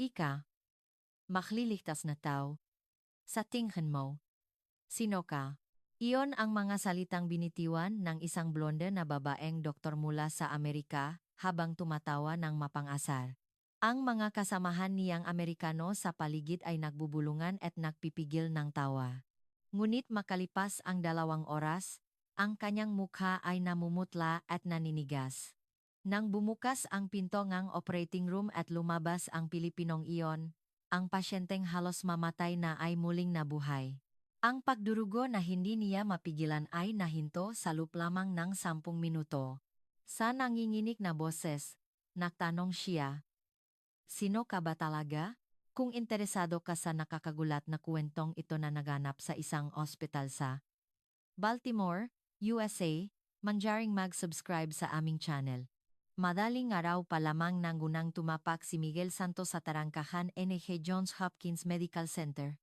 Ika, magliligtas na tao. Sa tingin mo, sino ka? Iyon ang mga salitang binitiwan ng isang blonde na babaeng doktor mula sa Amerika habang tumatawa ng mapang-asar. Ang mga kasamahan niyang Amerikano sa paligid ay nagbubulungan at nagpipigil ng tawa. Ngunit makalipas ang 2 oras, ang kanyang mukha ay namumutla at naninigas. Nang bumukas ang pinto ng operating room at lumabas ang Pilipinong iyon, ang pasyenteng halos mamatay na ay muling nabuhay. Ang pagdurugo na hindi niya mapigilan ay nahinto sa loop lamang ng 10 minuto. Sa nanginginig na boses, nagtanong siya, "Sino ka ba talaga?" Kung interesado ka sa nakakagulat na kwentong ito na naganap sa isang ospital sa Baltimore, USA, mangyaring mag-subscribe sa aming channel. Madaling araw pa lamang nang unang tumapak si Miguel Santos sa Tarangkahan NG Johns Hopkins Medical Center.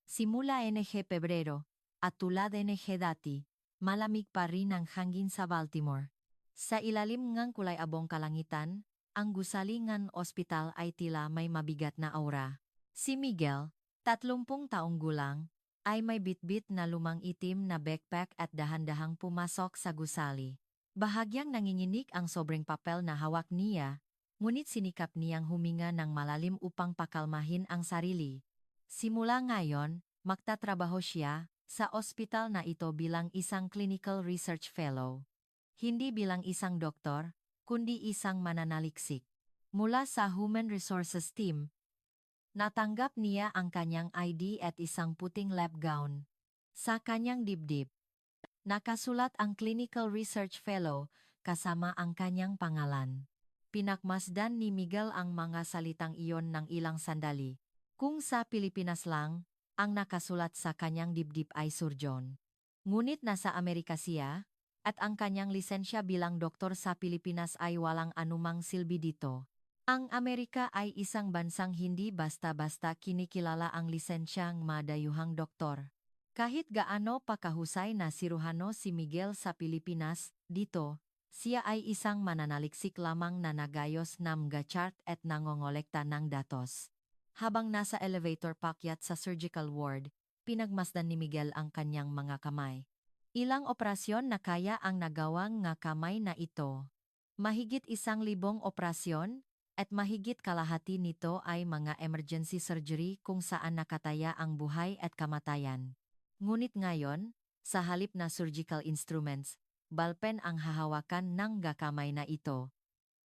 Simula NG Pebrero, at tulad NG dati, malamig pa rin ang hangin sa Baltimore. Sa ilalim ngang kulay abong kalangitan, ang gusali ngang ospital ay tila may mabigat na aura. Si Miguel, 30 taong gulang, ay may bitbit na lumang itim na backpack at dahan-dahang pumasok sa gusali. Bahagyang nanginginig ang sobrang papel na hawak niya, ngunit sinikap niyang huminga ng malalim upang pakalmahin ang sarili. Simula ngayon, magtatrabaho siya sa ospital na ito bilang isang clinical research fellow. Hindi bilang isang doktor, kundi isang mananaliksik. Mula sa Human Resources Team, natanggap niya ang kanyang ID at isang puting lab gown. Sa kanyang dibdib, nakasulat ang Clinical Research Fellow kasama ang kanyang pangalan. Pinakmasdan ni Miguel ang mga salitang iyon ng ilang sandali. Kung sa Pilipinas lang, ang nakasulat sa kanyang dibdib ay surgeon. Ngunit nasa Amerika siya, at ang kanyang lisensya bilang doktor sa Pilipinas ay walang anumang silbi dito. Ang Amerika ay isang bansang hindi basta-basta kinikilala ang lisensyang madayuhang doktor. Kahit gaano pa kahusay na siruhano si Miguel sa Pilipinas, dito, siya ay isang mananaliksik lamang na nagayos ng mga chart at nangongolekta ng datos. Habang nasa elevator paakyat sa surgical ward, pinagmasdan ni Miguel ang kanyang mga kamay. Ilang operasyon na kaya ang nagawang nga kamay na ito. Mahigit 1,000 operasyon, at mahigit kalahati nito ay mga emergency surgery kung saan nakataya ang buhay at kamatayan. Ngunit ngayon, sa halip na surgical instruments, ballpen ang hahawakan ng gakamay na ito.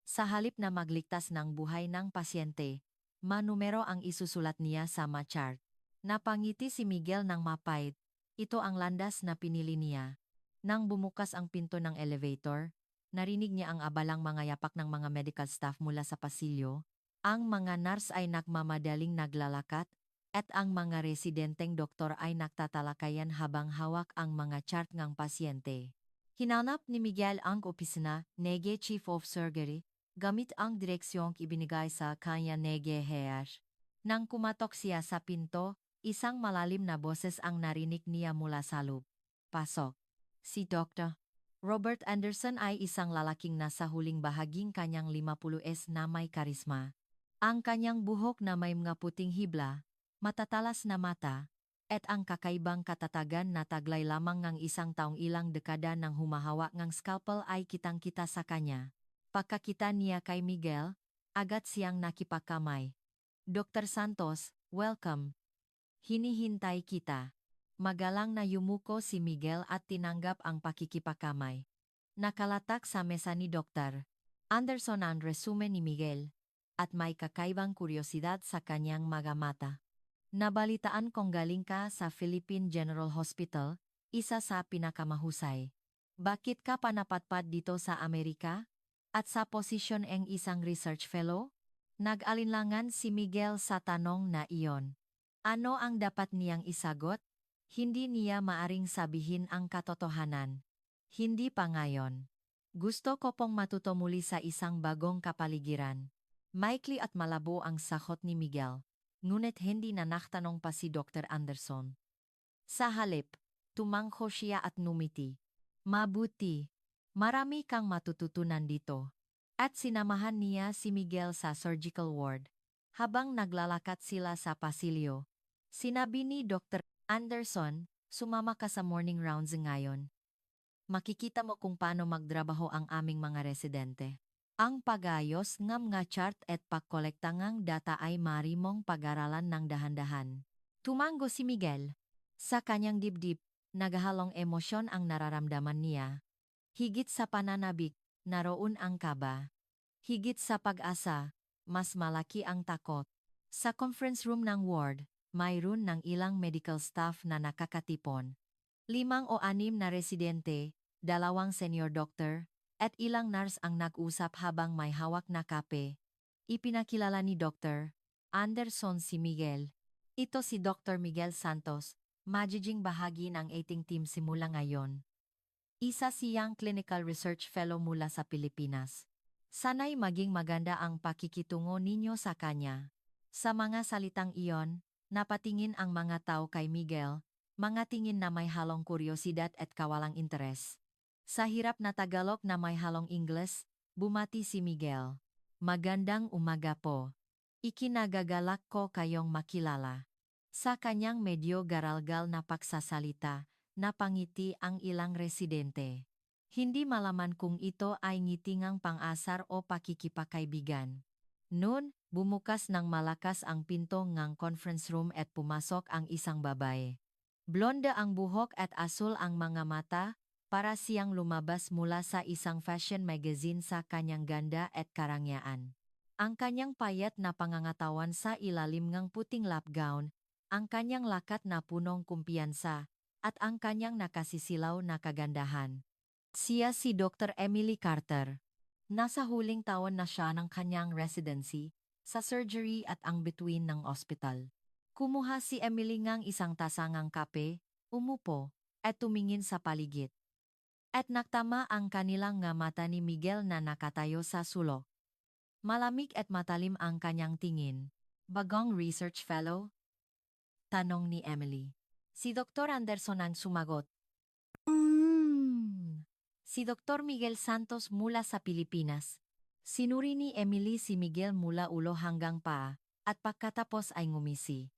Sa halip na magligtas ng buhay ng pasyente, manumero ang isusulat niya sa chart. Napangiti si Miguel ng mapait. Ito ang landas na pinili niya. Nang bumukas ang pinto ng elevator, narinig niya ang abalang mga yapak ng mga medical staff mula sa pasilyo. Ang mga nurse ay nagmamadaling naglalakat, at ang mga residenteng doktor ay nagtatalakayan habang hawak ang mga chart ng pasyente. Hinanap ni Miguel ang opisina, NG Chief of Surgery, gamit ang direksyong ibinigay sa kanya NG Heash. Nang kumatok siya sa pinto, isang malalim na boses ang narinig niya mula sa loob. "Pasok." Si Dr. Robert Anderson ay isang lalaking nasa huling bahaging kanyang 50s na may karisma. Ang kanyang buhok na may mga puting hibla, matatalas na mata, at ang kakaibang katatagan na taglay lamang ng isang taong ilang dekada nang humahawak ng scalpel ay kitang-kita sa kanya. Pagkakita niya kay Miguel, agad siyang nakipakamay. "Dr. Santos, welcome. Hinihintay kita." Magalang na yumuko si Miguel at tinanggap ang pakikipakamay. Nakalatak sa mesa ni Dr. Anderson ang resume ni Miguel, at may kakaibang kuryosidad sa kanyang mga mata. "Nabalitaan kong galing ka sa Philippine General Hospital, isa sa pinakamahusay. Bakit ka panapatpad dito sa Amerika? At sa posisyon ng isang research fellow?" Nag-alinlangan si Miguel sa tanong na iyon. Ano ang dapat niyang isagot? Hindi niya maaring sabihin ang katotohanan. "Hindi pa ngayon. Gusto ko pong matuto muli sa isang bagong kapaligiran." Maikli at malabo ang sagot ni Miguel, ngunit hindi na nagtanong pa si Dr. Anderson. Sa halip, tumangko siya at numiti. "Mabuti. Marami kang matututunan dito." At sinamahan niya si Miguel sa surgical ward. Habang naglalakad sila sa pasilyo, sinabi ni Dr. Anderson, sumama ka sa morning rounds ngayon. Makikita mo kung paano magtrabaho ang aming mga residente. Ang pagayos ng mga chart at pagkolekta ng data ay marimong pag-aralan ng dahan-dahan. Tumango si Miguel. Sa kanyang dibdib, naghahalong emosyon ang nararamdaman niya. Higit sa pananabik, naroon ang kaba. Higit sa pag-asa, mas malaki ang takot. Sa conference room ng ward, mayroon ng ilang medical staff na nakakatipon. 5 o 6 na residente, 2 senior doctor, at ilang nurse ang nag-usap habang may hawak na kape. Ipinakilala ni Dr. Anderson si Miguel. Ito si Dr. Miguel Santos, magiging bahagi ng 18 team simula ngayon. Isa siyang clinical research fellow mula sa Pilipinas. Sana'y maging maganda ang pakikitungo ninyo sa kanya. Sa mga salitang iyon, napatingin ang mga tao kay Miguel, mga tingin na may halong kuryosidad at kawalang interes. Sa hirap na Tagalog na may halong Ingles, bumati si Miguel. Magandang umaga po. Ikinagagalak ko kayong makilala. Sa kanyang medyo garalgal na pagsasalita, napangiti ang ilang residente. Hindi malaman kung ito ay ngitingang pang-asar o pakikipakaibigan. Noon, bumukas ng malakas ang pinto ng conference room at pumasok ang isang babae. Blonde ang buhok at asul ang mga mata, para siyang lumabas mula sa isang fashion magazine sa kanyang ganda at karangyaan. Ang kanyang payat na pangangatawan sa ilalim ng puting lap gown, ang kanyang lakat na punong kumpiyansa, at ang kanyang nakasisilaw na kagandahan. Siya si Dr. Emily Carter. Nasa huling taon na siya ng kanyang residency, sa surgery at ang bituin ng ospital. Kumuha si Emily ng isang tasangang kape, umupo, at tumingin sa paligid. At naktama ang kanilang nga mata ni Miguel na nakatayo sa sulok. Malamig at matalim ang kanyang tingin. Bagong research fellow? Tanong ni Emily. Si Dr. Anderson ang sumagot. Si Dr. Miguel Santos mula sa Pilipinas. Sinuri ni Emily si Miguel mula ulo hanggang paa, at pagkatapos ay ngumisi.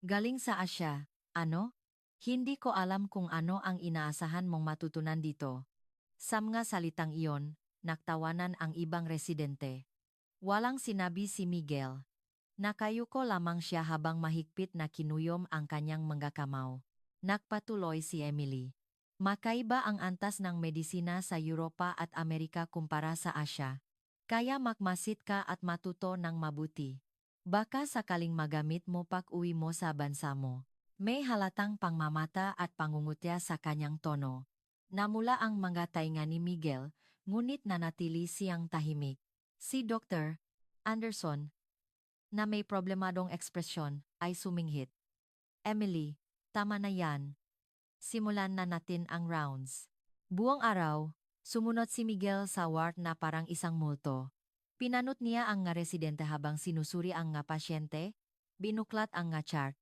Galing sa Asya, ano? Hindi ko alam kung ano ang inaasahan mong matutunan dito. Sa mga salitang iyon, naktawanan ang ibang residente. Walang sinabi si Miguel. Nakayuko lamang siya habang mahigpit na kinuyom ang kanyang mga kamao. Nagpatuloy si Emily. Makaiba ang antas ng medisina sa Europa at Amerika kumpara sa Asya. Kaya makmasid ka at matuto ng mabuti. Baka sakaling magamit mo pag-uwi mo sa bansa mo. May halatang pangmamata at pangungutya sa kanyang tono. Namula ang mga tainga ni Miguel, ngunit nanatili siyang tahimik. Si Dr. Anderson, na may problemadong ekspresyon, ay suminghit. Emily, tama na yan. Simulan na natin ang rounds. Buong araw, sumunod si Miguel sa ward na parang isang multo. Pinanot niya ang nga residente habang sinusuri ang nga pasyente, binuklat ang nga chart,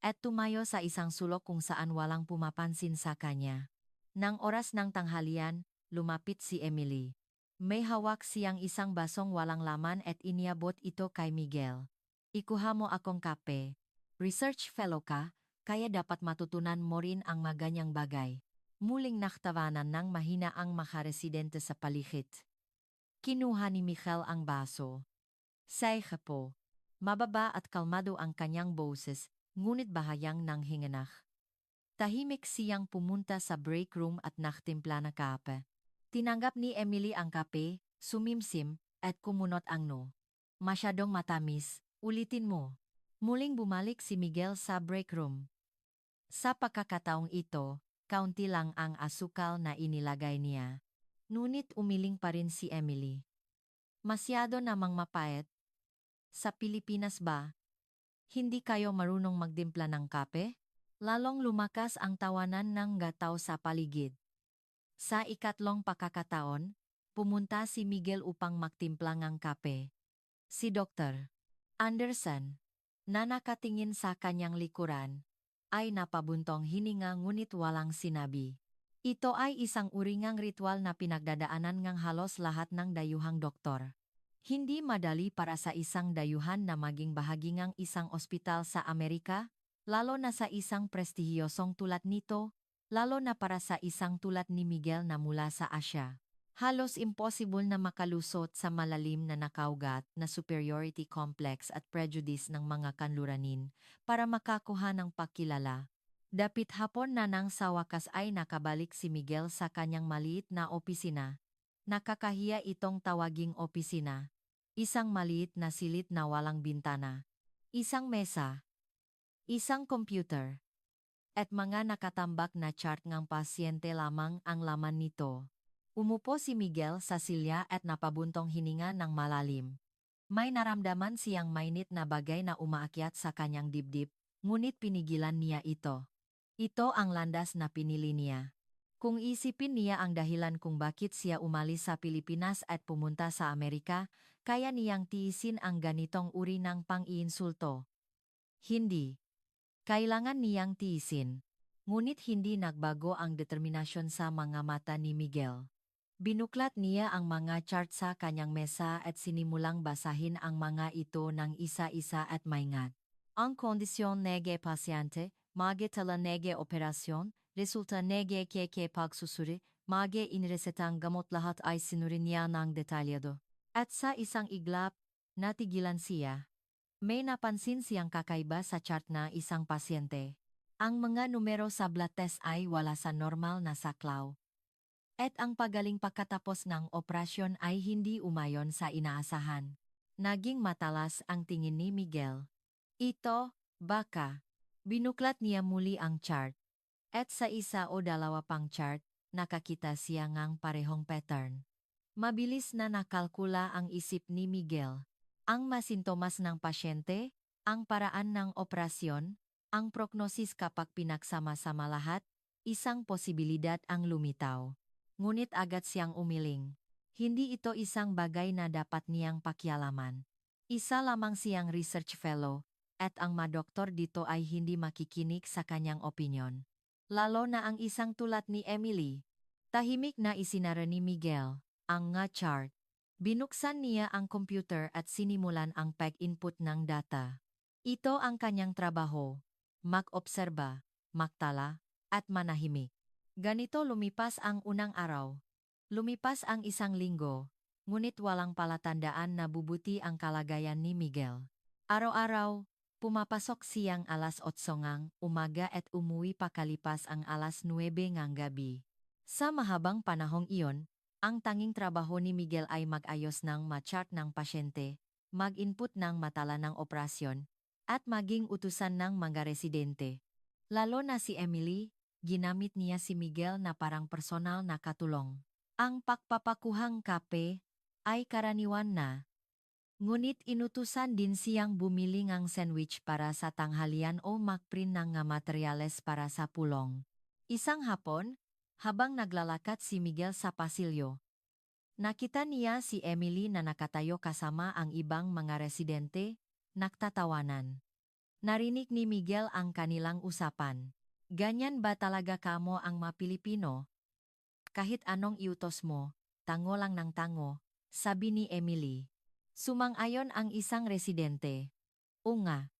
at tumayo sa isang sulok kung saan walang pumapansin sa kanya. Nang oras ng tanghalian, lumapit si Emily. May hawak siyang isang basong walang laman at iniabot ito kay Miguel. Ikuha mo akong kape. Research fellow ka, kaya dapat matutunan mo rin ang maganyang bagay. Muling naktawanan ng mahina ang makaresidente sa paligid. Kinuha ni Michael ang baso. Sayha po. Mababa at kalmado ang kanyang boses, ngunit bahayang nang hinganak. Tahimik siyang pumunta sa break room at naktimpla na kape. Tinanggap ni Emily ang kape, sumimsim, at kumunot ang no. Masyadong matamis, ulitin mo. Muling bumalik si Miguel sa break room. Sa pagkakataong ito, kaunti lang ang asukal na inilagay niya. Ngunit umiling pa rin si Emily. Masyado namang mapait. Sa Pilipinas ba? Hindi kayo marunong magdimpla ng kape? Lalong lumakas ang tawanan ng gataw sa paligid. Sa ikatlong pagkakataon, pumunta si Miguel upang magtimpla ng kape. Si Dr. Anderson, na nakatingin sa kanyang likuran, ay napabuntong hininga ngunit walang sinabi. Ito ay isang uringang ritual na pinagdadaanan ng halos lahat ng dayuhang doktor. Hindi madali para sa isang dayuhan na maging bahagi ng isang ospital sa Amerika, lalo na sa isang prestihiyosong tulad nito, lalo na para sa isang tulad ni Miguel na mula sa Asya. Halos impossible na makalusot sa malalim na nakaugat na superiority complex at prejudice ng mga kanluranin para makakuha ng pakilala. Dapit hapon na nang sa wakas ay nakabalik si Miguel sa kanyang maliit na opisina. Nakakahiya itong tawaging opisina. Isang maliit na silid na walang bintana. Isang mesa. Isang computer. At mga nakatambak na chart ng pasyente lamang ang laman nito. Umupo si Miguel sa silya at napabuntong hininga ng malalim. May naramdaman siyang mainit na bagay na umaakyat sa kanyang dibdib, ngunit pinigilan niya ito. Ito ang landas na pinili niya. Kung isipin niya ang dahilan kung bakit siya umalis sa Pilipinas at pumunta sa Amerika, kaya niyang tiisin ang ganitong uri ng pang-iinsulto. Hindi. Kailangan niyang tiisin. Ngunit hindi nagbago ang determinasyon sa mga mata ni Miguel. Binuklat niya ang mga chart sa kanyang mesa at sinimulang basahin ang mga ito ng isa-isa at maingat. Ang kondisyon nege pasyente, mage tala nege operasyon, resulta nege keke pagsusuri, mage inresetang gamot lahat ay sinurin niya ng detalyado. At sa isang iglap, natigilan siya. May napansin siyang kakaiba sa chart na isang pasyente. Ang mga numero sa blood test ay wala sa normal na saklaw. At ang pagaling pagkatapos ng operasyon ay hindi umayon sa inaasahan. Naging matalas ang tingin ni Miguel. Ito, baka. Binuklat niya muli ang chart. At sa isa o dalawa pang chart, nakakita siya ngang parehong pattern. Mabilis na nakalkula ang isip ni Miguel. Ang masintomas ng pasyente, ang paraan ng operasyon, ang prognosis kapag pinagsama-sama lahat, isang posibilidad ang lumitaw. Ngunit agad siyang umiling. Hindi ito isang bagay na dapat niyang pakialaman. Isa lamang siyang research fellow, at ang madoktor dito ay hindi makikinig sa kanyang opinyon. Lalo na ang isang tulad ni Emily. Tahimik na isinara ni Miguel ang nga chart. Binuksan niya ang computer at sinimulan ang pag-input ng data. Ito ang kanyang trabaho. Mag-obserba, magtala, at manahimik. Ganito lumipas ang unang araw. Lumipas ang isang linggo, ngunit walang palatandaan na bubuti ang kalagayan ni Miguel. Araw-araw, pumapasok siyang alas 8 ngang umaga at umuwi pakalipas ang alas 9 ngang gabi. Sa mahabang panahong iyon, ang tanging trabaho ni Miguel ay mag-ayos ng ma-chart ng pasyente, mag-input ng matala ng operasyon, at maging utusan ng mga residente. Lalo na si Emily, ginamit niya si Miguel na parang personal na katulong. Ang pagpapakuhang kape ay karaniwan na. Ngunit inutusan din siyang bumili ng sandwich para sa tanghalian o magprint ng nga materyales para sa pulong. Isang hapon, habang naglalakad si Miguel sa pasilyo, nakita niya si Emily na nakatayo kasama ang ibang mga residente, nagtatawanan. Narinig ni Miguel ang kanilang usapan. Ganyan ba talaga kamo ang mga Pilipino? Kahit anong iutos mo, tango lang ng tango, sabi ni Emily. Sumang-ayon ang isang residente. O nga,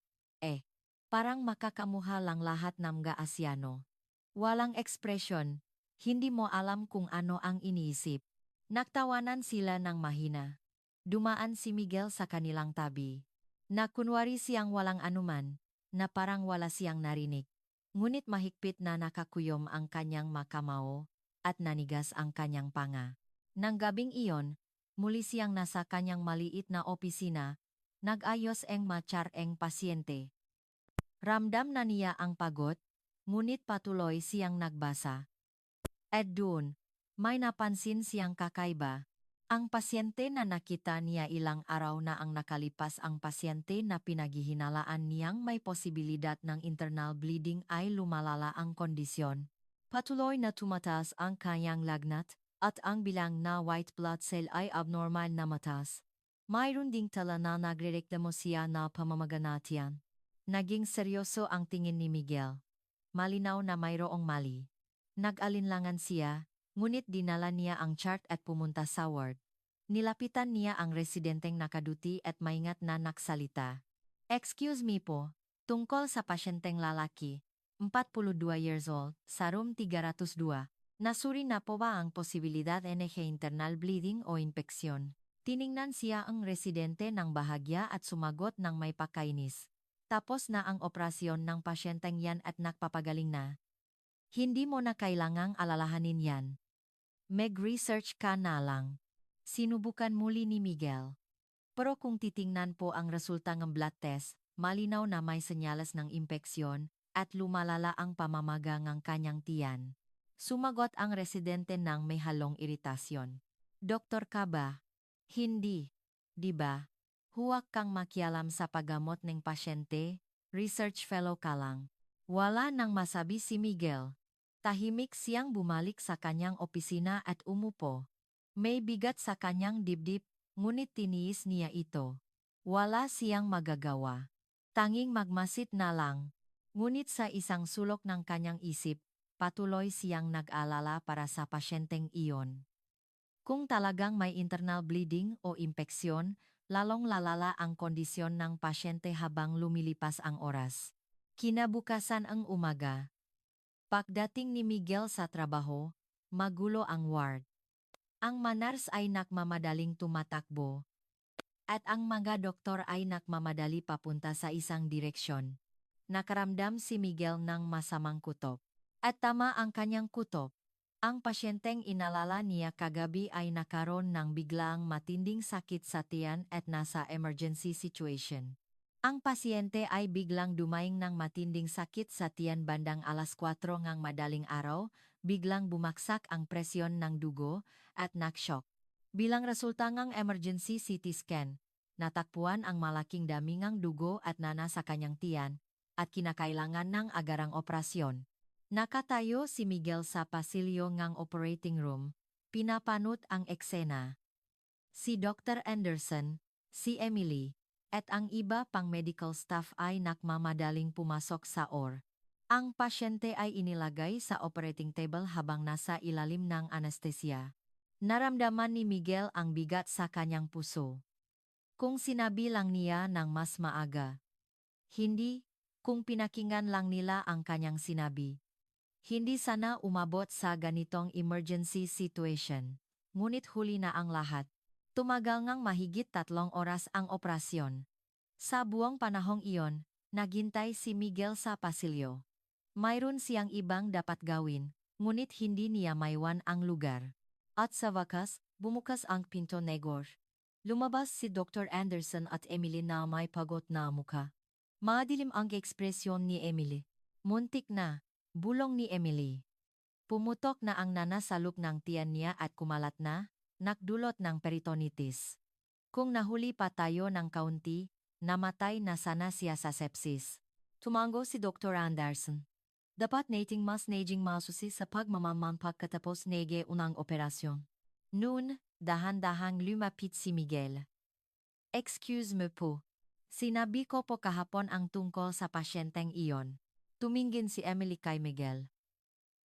parang makakamuha lang lahat ng mga Asyano. Walang ekspresyon, hindi mo alam kung ano ang iniisip. Nagtawanan sila ng mahina. Dumaan si Miguel sa kanilang tabi. Na kunwari siyang walang anuman, na parang wala siyang narinig. Ngunit mahigpit na nakakuyom ang kanyang makamao, at nanigas ang kanyang panga. Nang gabing iyon, muli siyang nasa kanyang maliit na opisina, nag-ayos eng machar eng pasyente. Ramdam na niya ang pagod, ngunit patuloy siyang nagbasa. At doon, may napansin siyang kakaiba. Ang pasyente na nakita niya ilang araw na ang nakalipas ang pasyente na pinaghihinalaan niyang may posibilidad ng internal bleeding ay lumalala ang kondisyon. Patuloy na tumataas ang kanyang lagnat, at ang bilang na white blood cell ay abnormal na mataas. Mayroon ding tala na nagrereklamo siya na pamamaganatian. Naging seryoso ang tingin ni Miguel. Malinaw na mayroong mali. Nag-alinlangan siya, ngunit dinala niya ang chart at pumunta sa ward. Nilapitan niya ang residenteng nakaduti at maingat na naksalita. Excuse me po, tungkol sa pasyenteng lalaki, 42 years old, sa room 302. Nasuri na po ba ang posibilidad ng internal bleeding o impeksyon? Tiningnan siya ang residente ng bahagya at sumagot ng may pakainis. Tapos na ang operasyon ng pasyenteng yan at nakpapagaling na. Hindi mo na kailangang alalahanin yan. Mag-research ka na lang. Sinubukan muli ni Miguel. Pero kung titingnan po ang resulta ng blood test, malinaw na may senyales ng impeksyon at lumalala ang pamamaga ng kanyang tiyan. Sumagot ang residente ng may halong iritasyon. Doktor ka ba? Hindi. Di ba? Huwag kang makialam sa paggamot ng pasyente, research fellow ka lang. Wala nang masabi si Miguel. Tahimik siyang bumalik sa kanyang opisina at umupo. May bigat sa kanyang dibdib, ngunit tiniis niya ito. Wala siyang magagawa. Tanging magmasid na lang. Ngunit sa isang sulok ng kanyang isip, patuloy siyang nag-alala para sa pasyenteng iyon. Kung talagang may internal bleeding o impeksyon, lalong lalala ang kondisyon ng pasyente habang lumilipas ang oras. Kinabukasan ang umaga. Pagdating ni Miguel sa trabaho, magulo ang ward. Ang manars ay nakmamadaling tumatakbo, at ang mga doktor ay nakmamadali papunta sa isang direksyon. Nakaramdam si Miguel ng masamang kutob. At tama ang kanyang kutob. Ang pasyenteng inalala niya kagabi ay nakaroon ng biglaang matinding sakit sa tiyan at nasa emergency situation. Ang pasyente ay biglang dumaing ng matinding sakit sa tiyan bandang 4:00 ng madaling araw, biglang bumaksak ang presyon ng dugo at nakshock. Bilang resulta ng emergency CT scan, natakpuan ang malaking damingang dugo at nana sa kanyang tiyan at kinakailangan ng agarang operasyon. Nakatayo si Miguel sa pasilyo ng operating room, pinapanot ang eksena. Si Dr. Anderson, si Emily, at ang iba pang medical staff ay nakmamadaling pumasok sa OR. Ang pasyente ay inilagay sa operating table habang nasa ilalim ng anesthesia. Naramdaman ni Miguel ang bigat sa kanyang puso. Kung sinabi lang niya ng mas maaga. Hindi, kung pinakinggan lang nila ang kanyang sinabi. Hindi sana umabot sa ganitong emergency situation. Ngunit huli na ang lahat. Tumagal ngang mahigit 3 oras ang operasyon. Sa buong panahong iyon, naghintay si Miguel sa pasilyo. Mayroon siyang ibang dapat gawin, ngunit hindi niya maiwan ang lugar. At sa wakas, bumukas ang pinto negor. Lumabas si Dr. Anderson at Emily na may pagod na mukha. Madilim ang ekspresyon ni Emily. Muntik na, bulong ni Emily. Pumutok na ang nana sa loob ng tiyan niya at kumalat na, nakdulot ng peritonitis. Kung nahuli pa tayo ng kaunti, namatay na sana siya sa sepsis. Tumango si Dr. Anderson. Dapat nating mas naging masusi sa pagmamamang pagkatapos nege unang operasyon. Noon, dahan-dahang lumapit si Miguel. Excuse me po. Sinabi ko po kahapon ang tungkol sa pasyenteng iyon. Tumingin si Emily kay Miguel.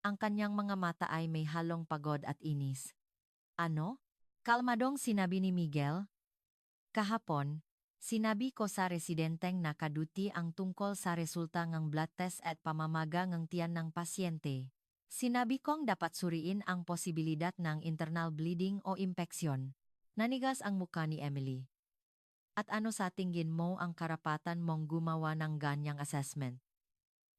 Ang kanyang mga mata ay may halong pagod at inis. Ano? Kalmadong sinabi ni Miguel. Kahapon, sinabi ko sa residenteng nakaduti ang tungkol sa resulta ng blood test at pamamaga ng tiyan ng pasyente. Sinabi kong dapat suriin ang posibilidad ng internal bleeding o impeksyon. Nanigas ang mukha ni Emily. At ano sa tingin mo ang karapatan mong gumawa ng ganyang assessment?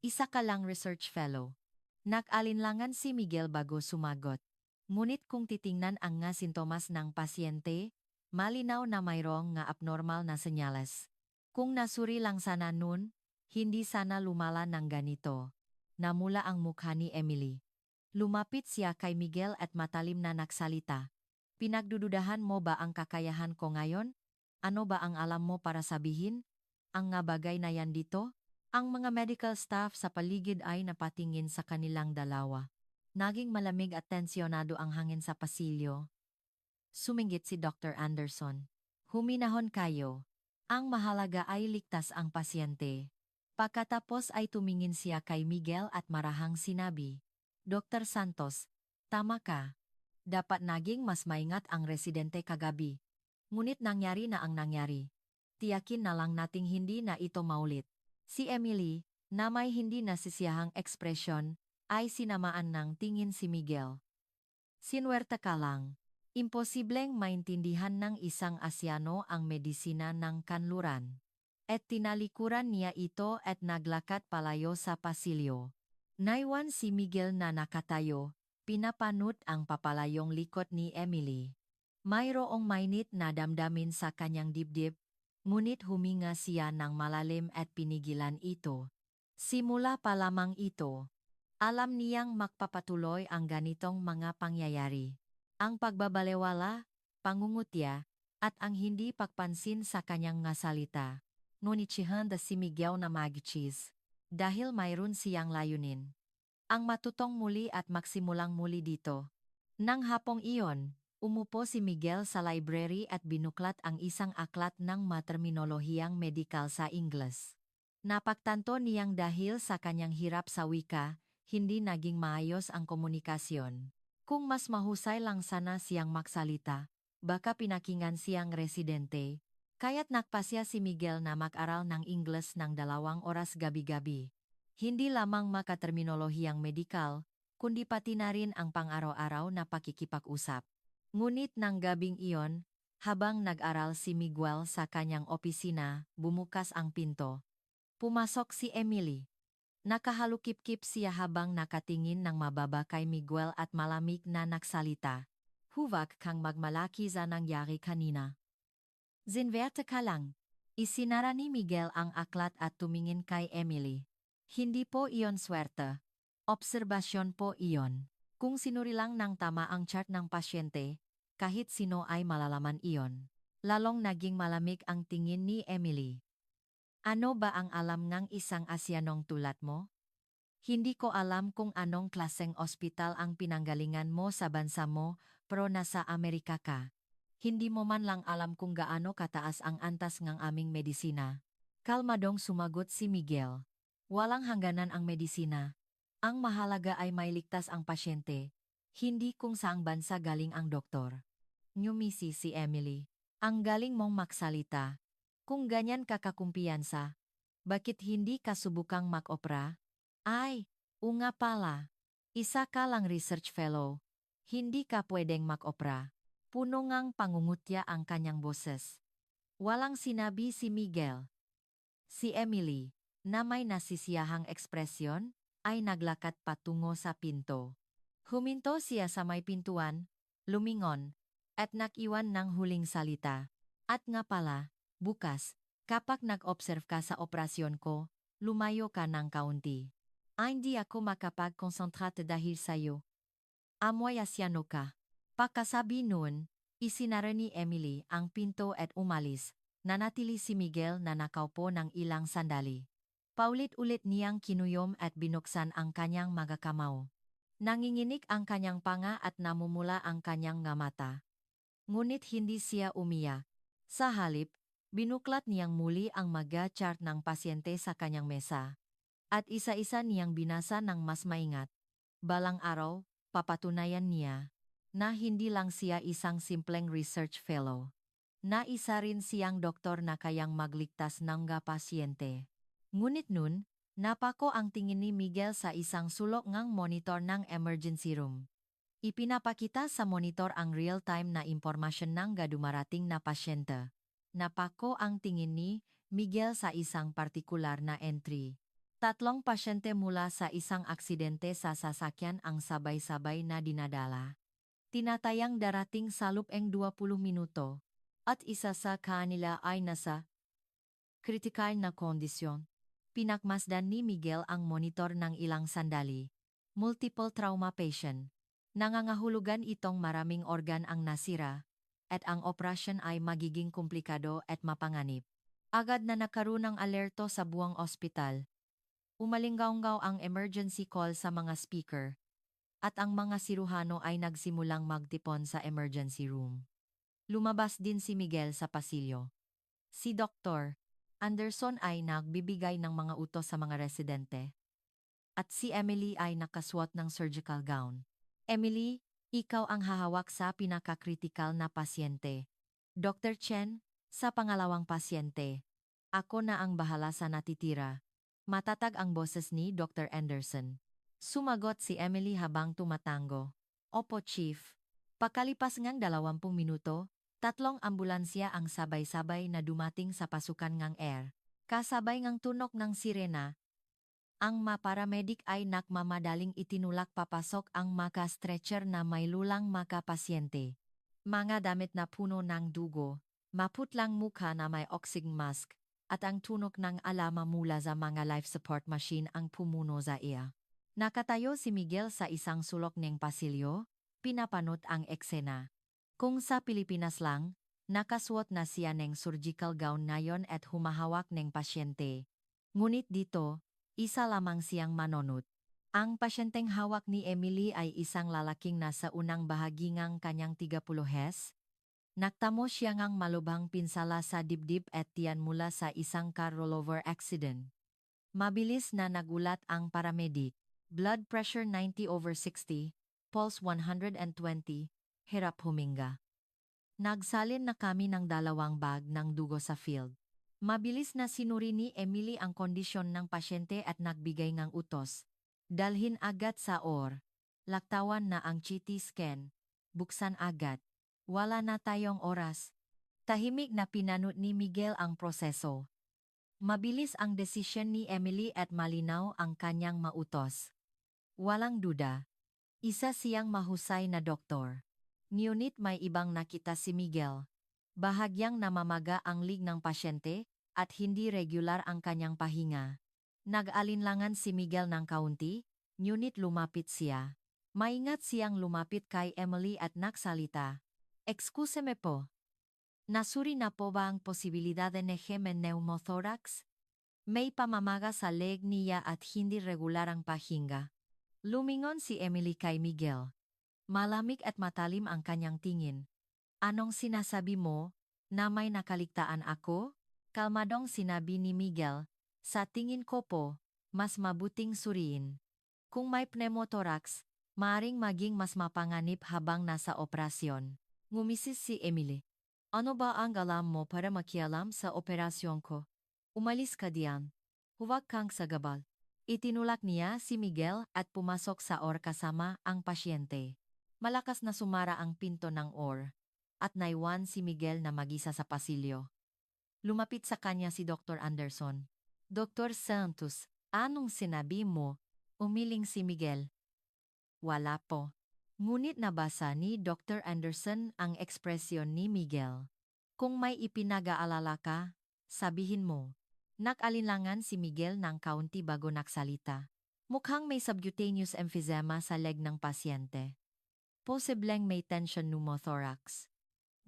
Isa ka lang research fellow. Nag-alinlangan si Miguel bago sumagot. Ngunit kung titingnan ang nga sintomas ng pasyente, malinaw na mayroong nga abnormal na senyales. Kung nasuri lang sana nun, hindi sana lumala ng ganito. Namula ang mukha ni Emily. Lumapit siya kay Miguel at matalim na nagsalita. Pinagdududahan mo ba ang kakayahan ko ngayon? Ano ba ang alam mo para sabihin? Ang nga bagay na yan dito? Ang mga medical staff sa paligid ay napatingin sa kanilang dalawa. Naging malamig at tensyonado ang hangin sa pasilyo. Suminggit si Dr. Anderson. Huminahon kayo. Ang mahalaga ay ligtas ang pasyente. Pagkatapos ay tumingin siya kay Miguel at marahang sinabi, Dr. Santos, tama ka. Dapat naging mas maingat ang residente kagabi. Ngunit nangyari na ang nangyari. Tiyakin na lang nating hindi na ito maulit. Si Emily, na may hindi nasisiyahang ekspresyon, ay sinamaan ng tingin si Miguel. Sinuwerta ka lang. Imposibleng maintindihan ng isang Asyano ang medisina ng kanluran. At tinalikuran niya ito at naglakad palayo sa pasilyo. Naiwan si Miguel na nakatayo, pinapanot ang papalayong likod ni Emily. Mayroong mainit na damdamin sa kanyang dibdib, ngunit huminga siya ng malalim at pinigilan ito. Simula pa lamang ito, alam niyang magpapatuloy ang ganitong mga pangyayari. Ang pagbabalewala, pangungutya, at ang hindi pagpansin sa kanyang nga salita. Ngunit sihanda si Miguel na magichis. Dahil mayroon siyang layunin. Ang matutong muli at magsimulang muli dito. Nang hapong iyon, umupo si Miguel sa library at binuklat ang isang aklat ng terminolohiyang medikal sa Ingles. Napagtanto niyang dahil sa kanyang hirap sa wika, hindi naging maayos ang komunikasyon. Kung mas mahusay lang sana siyang magsalita, baka pinakingan siyang residente, kaya't nagpasya si Miguel na mag-aral ng Ingles ng 2 oras gabi-gabi. Hindi lamang makaterminolohiyang medikal, kundi pati na rin ang pang-araw-araw na pakikipag-usap. Ngunit ng gabing iyon, habang nag-aral si Miguel sa kanyang opisina, bumukas ang pinto. Pumasok si Emily. Nakahalukip-kip siya habang nakatingin ng mababa kay Miguel at malamig na nagsalita. Huwag kang magmalaki sa nangyari kanina. Zinverte ka lang. Isinara ni Miguel ang aklat at tumingin kay Emily. Hindi po iyon swerte. Obserbasyon po iyon. Kung sinuri lang ng tama ang chart ng pasyente, kahit sino ay malalaman iyon. Lalong naging malamig ang tingin ni Emily. Ano ba ang alam ng isang Asyanong tulad mo? Hindi ko alam kung anong klaseng ospital ang pinanggalingan mo sa bansa mo, pero nasa Amerika ka. Hindi mo man lang alam kung gaano kataas ang antas ng aming medisina. Kalmadong sumagot si Miguel. Walang hangganan ang medisina. Ang mahalaga ay mailigtas ang pasyente, hindi kung saang bansa galing ang doktor. Ngumisi si Emily. Ang galing mong magsalita. Kung ganyan ka kakumpiyansa, bakit hindi ka subukang mag-opera? Ay, nga pala. Isa ka lang research fellow. Hindi ka pwedeng mag-opera. Puno ngang pangungutya ang kanyang boses. Walang sinabi si Miguel. Si Emily, na may nasisiyahang ekspresyon, ay naglakad patungo sa pinto. Huminto siya sa may pintuan, lumingon, at nakiwan ng huling salita. At nga pala, bukas, kapag nag-observe ka sa operasyon ko, lumayo ka ng kaunti. Hindi ako makapag-concentrate dahil sa'yo. Amoy Asyano ka. Pagkasabi nun, isinara ni Emily ang pinto at umalis. Nanatili si Miguel na nakaupo ng ilang sandali. Paulit-ulit niyang kinuyom at binuksan ang kanyang mga kamao. Nanginginig ang kanyang panga at namumula ang kanyang nga mata. Ngunit hindi siya umiyak. Sa halip, binuklat niyang muli ang mga chart ng pasyente sa kanyang mesa. At isa-isa niyang binasa ng mas maingat. Balang araw, papatunayan niya na hindi lang siya isang simpleng research fellow. Na isa rin siyang doktor na kayang magligtas ng mga pasyente. Ngunit nun, napako ang tingin ni Miguel sa isang sulok ngang monitor ng emergency room. Ipinapakita sa monitor ang real-time na impormasyon ng dumarating na pasyente. Napako ang tingin ni Miguel sa isang partikular na entry. 3 pasyente mula sa isang aksidente sa sasakyan ang sabay-sabay na dinadala. Tinatayang darating sa loob-ng 20 minuto, at isa sa kanila ay nasa kritikal na kondisyon. Pinakmasdan ni Miguel ang monitor ng ilang sandali. Multiple trauma patient. Nangangahulugan itong maraming organ ang nasira, at ang operasyon ay magiging komplikado at mapanganib. Agad na nakaroon ng alerto sa buong ospital. Umalinggaw-ngaw ang emergency call sa mga speaker, at ang mga siruhano ay nagsimulang magtipon sa emergency room. Lumabas din si Miguel sa pasilyo. Si Dr. Anderson ay nagbibigay ng mga utos sa mga residente. At si Emily ay nakasuot ng surgical gown. Emily, Ikaw ang hahawak sa pinakakritikal na pasyente. Dr. Chen, sa pangalawang pasyente. Ako na ang bahala sa natitira. Matatag ang boses ni Dr. Anderson. Sumagot si Emily habang tumatango. Opo, Chief. Pakalipas ngang 20 minuto, 3 ambulansya ang sabay-sabay na dumating sa pasukan ngang air. Kasabay ngang tunok ng sirena, ang mga paramedic ay nakmamadaling itinulak papasok ang mga stretcher na may lulang mga pasyente. Mga damit na puno ng dugo, maputlang mukha na may oxygen mask, at ang tunog ng alama mula sa mga life support machine ang pumuno sa iya. Nakatayo si Miguel sa isang sulok ng pasilyo, pinapanot ang eksena. Kung sa Pilipinas lang, nakasuot na siya ng surgical gown ngayon at humahawak ng pasyente. Ngunit dito, isa lamang siyang manonot. Ang pasyenteng hawak ni Emily ay isang lalaking nasa unang bahagi ngang kanyang 30s. Naktamo siya ngang malubhang pinsala sa dibdib at tiyan mula sa isang car rollover accident. Mabilis na nagulat ang paramedic. Blood pressure 90/60, pulse 120, hirap huminga. Nagsalin na kami ng 2 bag ng dugo sa field. Mabilis na sinuri ni Emily ang kondisyon ng pasyente at nagbigay ng utos. Dalhin agad sa OR. Laktawan na ang CT scan. Buksan agad. Wala na tayong oras. Tahimik na pinanut ni Miguel ang proseso. Mabilis ang desisyon ni Emily at malinaw ang kanyang mautos. Walang duda. Isa siyang mahusay na doktor. Ngunit may ibang nakita si Miguel. Bahagyang namamaga ang lig ng pasyente at hindi regular ang kanyang pahinga. Nag-alinlangan si Miguel ng kaunti, ngunit lumapit siya. Maingat siyang lumapit kay Emily at nagsalita. Excuseme po. Nasuri na po ba ang posibilidad de negemen pneumothorax? May pamamaga sa leg niya at hindi regular ang pahinga. Lumingon si Emily kay Miguel. Malamig at matalim ang kanyang tingin. Anong sinasabi mo, na may nakaligtaan ako? Kalmadong sinabi ni Miguel, sa tingin ko po, mas mabuting suriin. Kung may pneumothorax, maaring maging mas mapanganib habang nasa operasyon. Ngumisis si Emily. Ano ba ang alam mo para makialam sa operasyon ko? Umalis ka diyan. Huwag kang sagabal. Itinulak niya si Miguel at pumasok sa OR kasama ang pasyente. Malakas na sumara ang pinto ng OR at naiwan si Miguel na mag-isa sa pasilyo. Lumapit sa kanya si Dr. Anderson. Dr. Santos, anong sinabi mo? Umiling si Miguel. Wala po. Ngunit nabasa ni Dr. Anderson ang ekspresyon ni Miguel. Kung may ipinag-aalala ka, sabihin mo. Nag-alinlangan si Miguel ng kaunti bago nagsalita. Mukhang may subcutaneous emphysema sa leg ng pasyente. Posibleng may tension pneumothorax.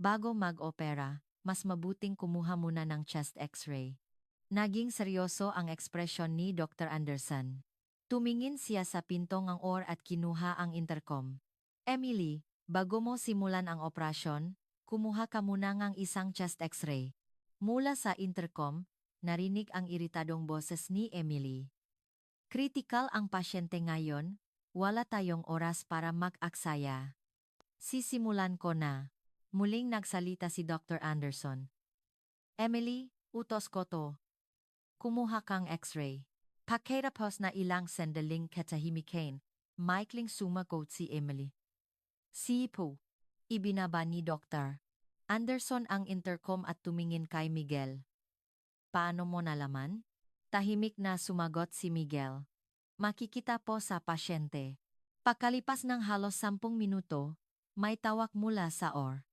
Bago mag-opera, mas mabuting kumuha muna ng chest x-ray. Naging seryoso ang ekspresyon ni Dr. Anderson. Tumingin siya sa pinto ng OR at kinuha ang intercom. Emily, bago mo simulan ang operasyon, kumuha ka muna ng isang chest x-ray. Mula sa intercom, narinig ang iritadong boses ni Emily. Kritikal ang pasyente ngayon, wala tayong oras para mag-aksaya. Sisimulan ko na. Muling nagsalita si Dr. Anderson. Emily, utos ko to. Kumuha kang x-ray. Pagkatapos na ilang sandaling katahimikin, maikling sumagot si Emily. Sipo. Ibinaba ni Dr. Anderson ang intercom at tumingin kay Miguel. Paano mo nalaman? Tahimik na sumagot si Miguel. Makikita po sa pasyente. Pagkalipas ng halos 10 minuto, may tawag mula sa OR.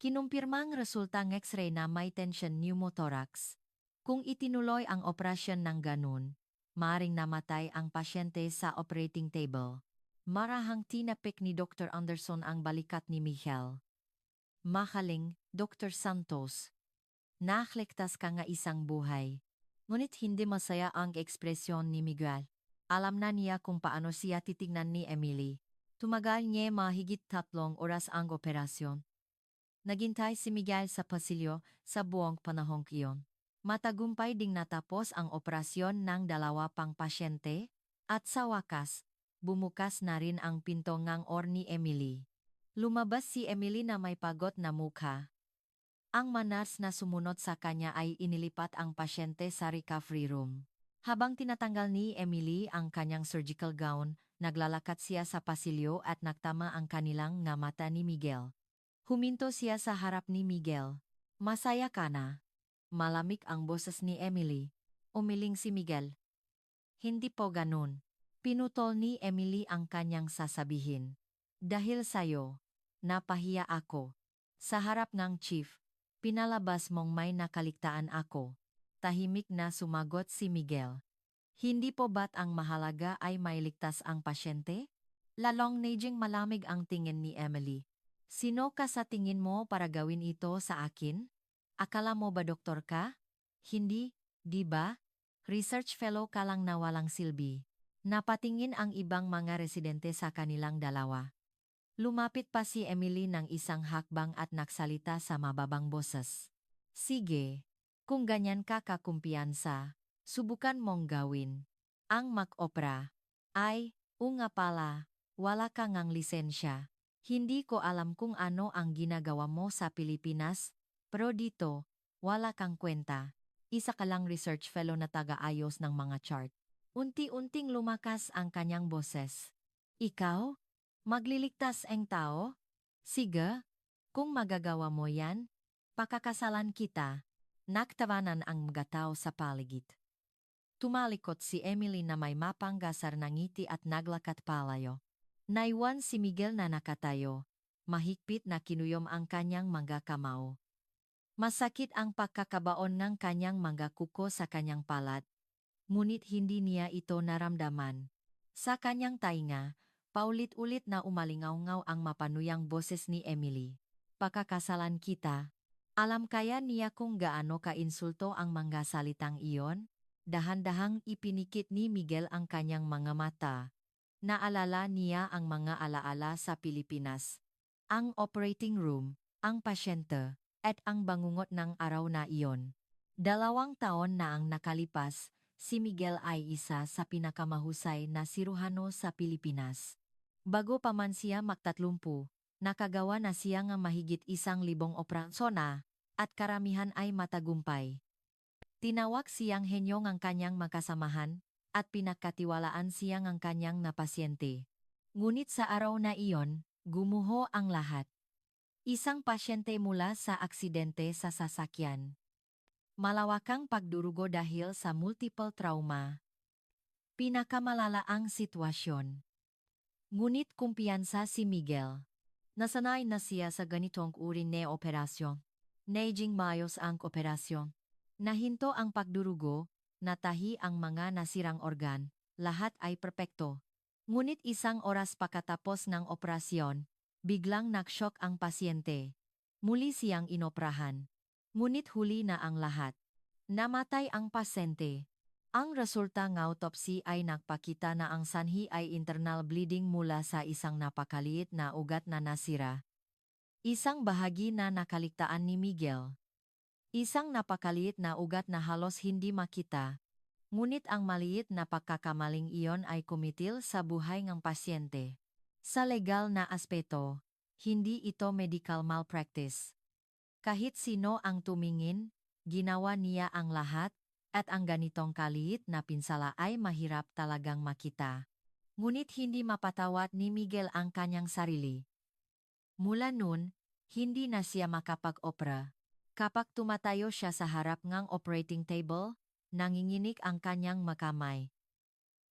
Kinumpirma ang resulta ng x-ray na may tension pneumothorax. Kung itinuloy ang operasyon ng ganun, maring namatay ang pasyente sa operating table. Marahang tinapik ni Dr. Anderson ang balikat ni Michael. Mahaling, Dr. Santos. Nakligtas ka nga isang buhay. Ngunit hindi masaya ang ekspresyon ni Miguel. Alam na niya kung paano siya titignan ni Emily. Tumagal niya mahigit 3 oras ang operasyon. Naghintay si Miguel sa pasilyo sa buong panahong iyon. Matagumpay ding natapos ang operasyon ng 2 pang pasyente, at sa wakas, bumukas na rin ang pinto ng OR ni Emily. Lumabas si Emily na may pagod na mukha. Ang manas na sumunod sa kanya ay inilipat ang pasyente sa recovery room. Habang tinatanggal ni Emily ang kanyang surgical gown, naglalakad siya sa pasilyo at nagtama ang kanilang nga mata ni Miguel. Huminto siya sa harap ni Miguel. Masaya ka na? Malamig ang boses ni Emily. Umiling si Miguel. Hindi po ganun. Pinutol ni Emily ang kanyang sasabihin. Dahil sayo, napahiya ako. Sa harap ng chief, pinalabas mong may nakaligtaan ako. Tahimik na sumagot si Miguel. Hindi po ba't ang mahalaga ay mailigtas ang pasyente? Lalong naging malamig ang tingin ni Emily. Sino ka sa tingin mo para gawin ito sa akin? Akala mo ba doktor ka? Hindi, di ba? Research fellow ka lang na walang silbi. Napatingin ang ibang mga residente sa kanilang dalawa. Lumapit pa si Emily ng isang hakbang at nagsalita sa mababang boses. Sige, kung ganyan ka kakumpiyansa, subukan mong gawin. Ang mag-opera. Ay, nga pala, wala ka ngang lisensya. Hindi ko alam kung ano ang ginagawa mo sa Pilipinas, pero dito, wala kang kwenta. Isa ka lang research fellow na taga-ayos ng mga chart. Unti-unting lumakas ang kanyang boses. Ikaw? Magliligtas ang tao? Sige, kung magagawa mo yan, pakakasalan kita. Naktawanan ang mga tao sa paligid. Tumalikot si Emily na may mapanggasar na ngiti at naglakat palayo. Naiwan si Miguel na nakatayo. Mahigpit na kinuyom ang kanyang mga kamao. Masakit ang pagkakabaon ng kanyang mga kuko sa kanyang palat. Ngunit hindi niya ito naramdaman. Sa kanyang tainga, paulit-ulit na umalingaw-ngaw ang mapanuyang boses ni Emily. Pakakasalan kita. Alam kaya niya kung gaano ka-insulto ang mga salitang iyon? Dahan-dahang ipinikit ni Miguel ang kanyang mga mata. Naalala niya ang mga alaala sa Pilipinas. Ang operating room, ang pasyente, at ang bangungot ng araw na iyon. 2 taon na ang nakalipas, si Miguel ay isa sa pinakamahusay na siruhano sa Pilipinas. Bago pa man siya magtatlumpu, nakagawa na siya ng mahigit 1,000 operasyon na, at karamihan ay matagumpay. Tinawag siyang henyo ng kanyang makasamahan, at pinagkatiwalaan siya ng kanyang na pasyente. Ngunit sa araw na iyon, gumuho ang lahat. Isang pasyente mula sa aksidente sa sasakyan. Malawakang pagdurugo dahil sa multiple trauma. Pinakamalala ang sitwasyon. Ngunit kumpiyansa si Miguel. Nasanay na siya sa ganitong uri na operasyon. Naging mayos ang operasyon. Nahinto ang pagdurugo, natahi ang mga nasirang organ, lahat ay perpekto. Ngunit 1 oras pagkatapos ng operasyon, biglang nagshock ang pasyente. Muli siyang inoprahan. Ngunit huli na ang lahat. Namatay ang pasyente. Ang resulta ng autopsy ay nagpakita na ang sanhi ay internal bleeding mula sa isang napakaliit na ugat na nasira. Isang bahagi na nakaligtaan ni Miguel. Isang napakaliit na ugat na halos hindi makita. Ngunit ang maliit na pagkakamaling iyon ay kumitil sa buhay ng pasyente. Sa legal na aspeto, hindi ito medical malpractice. Kahit sino ang tumingin, ginawa niya ang lahat, at ang ganitong kaliit na pinsala ay mahirap talagang makita. Ngunit hindi mapatawad ni Miguel ang kanyang sarili. Mula noon, hindi na siya makapag-opera. Kapag tumatayo siya sa harap ng operating table, nanginginig ang kanyang makamay.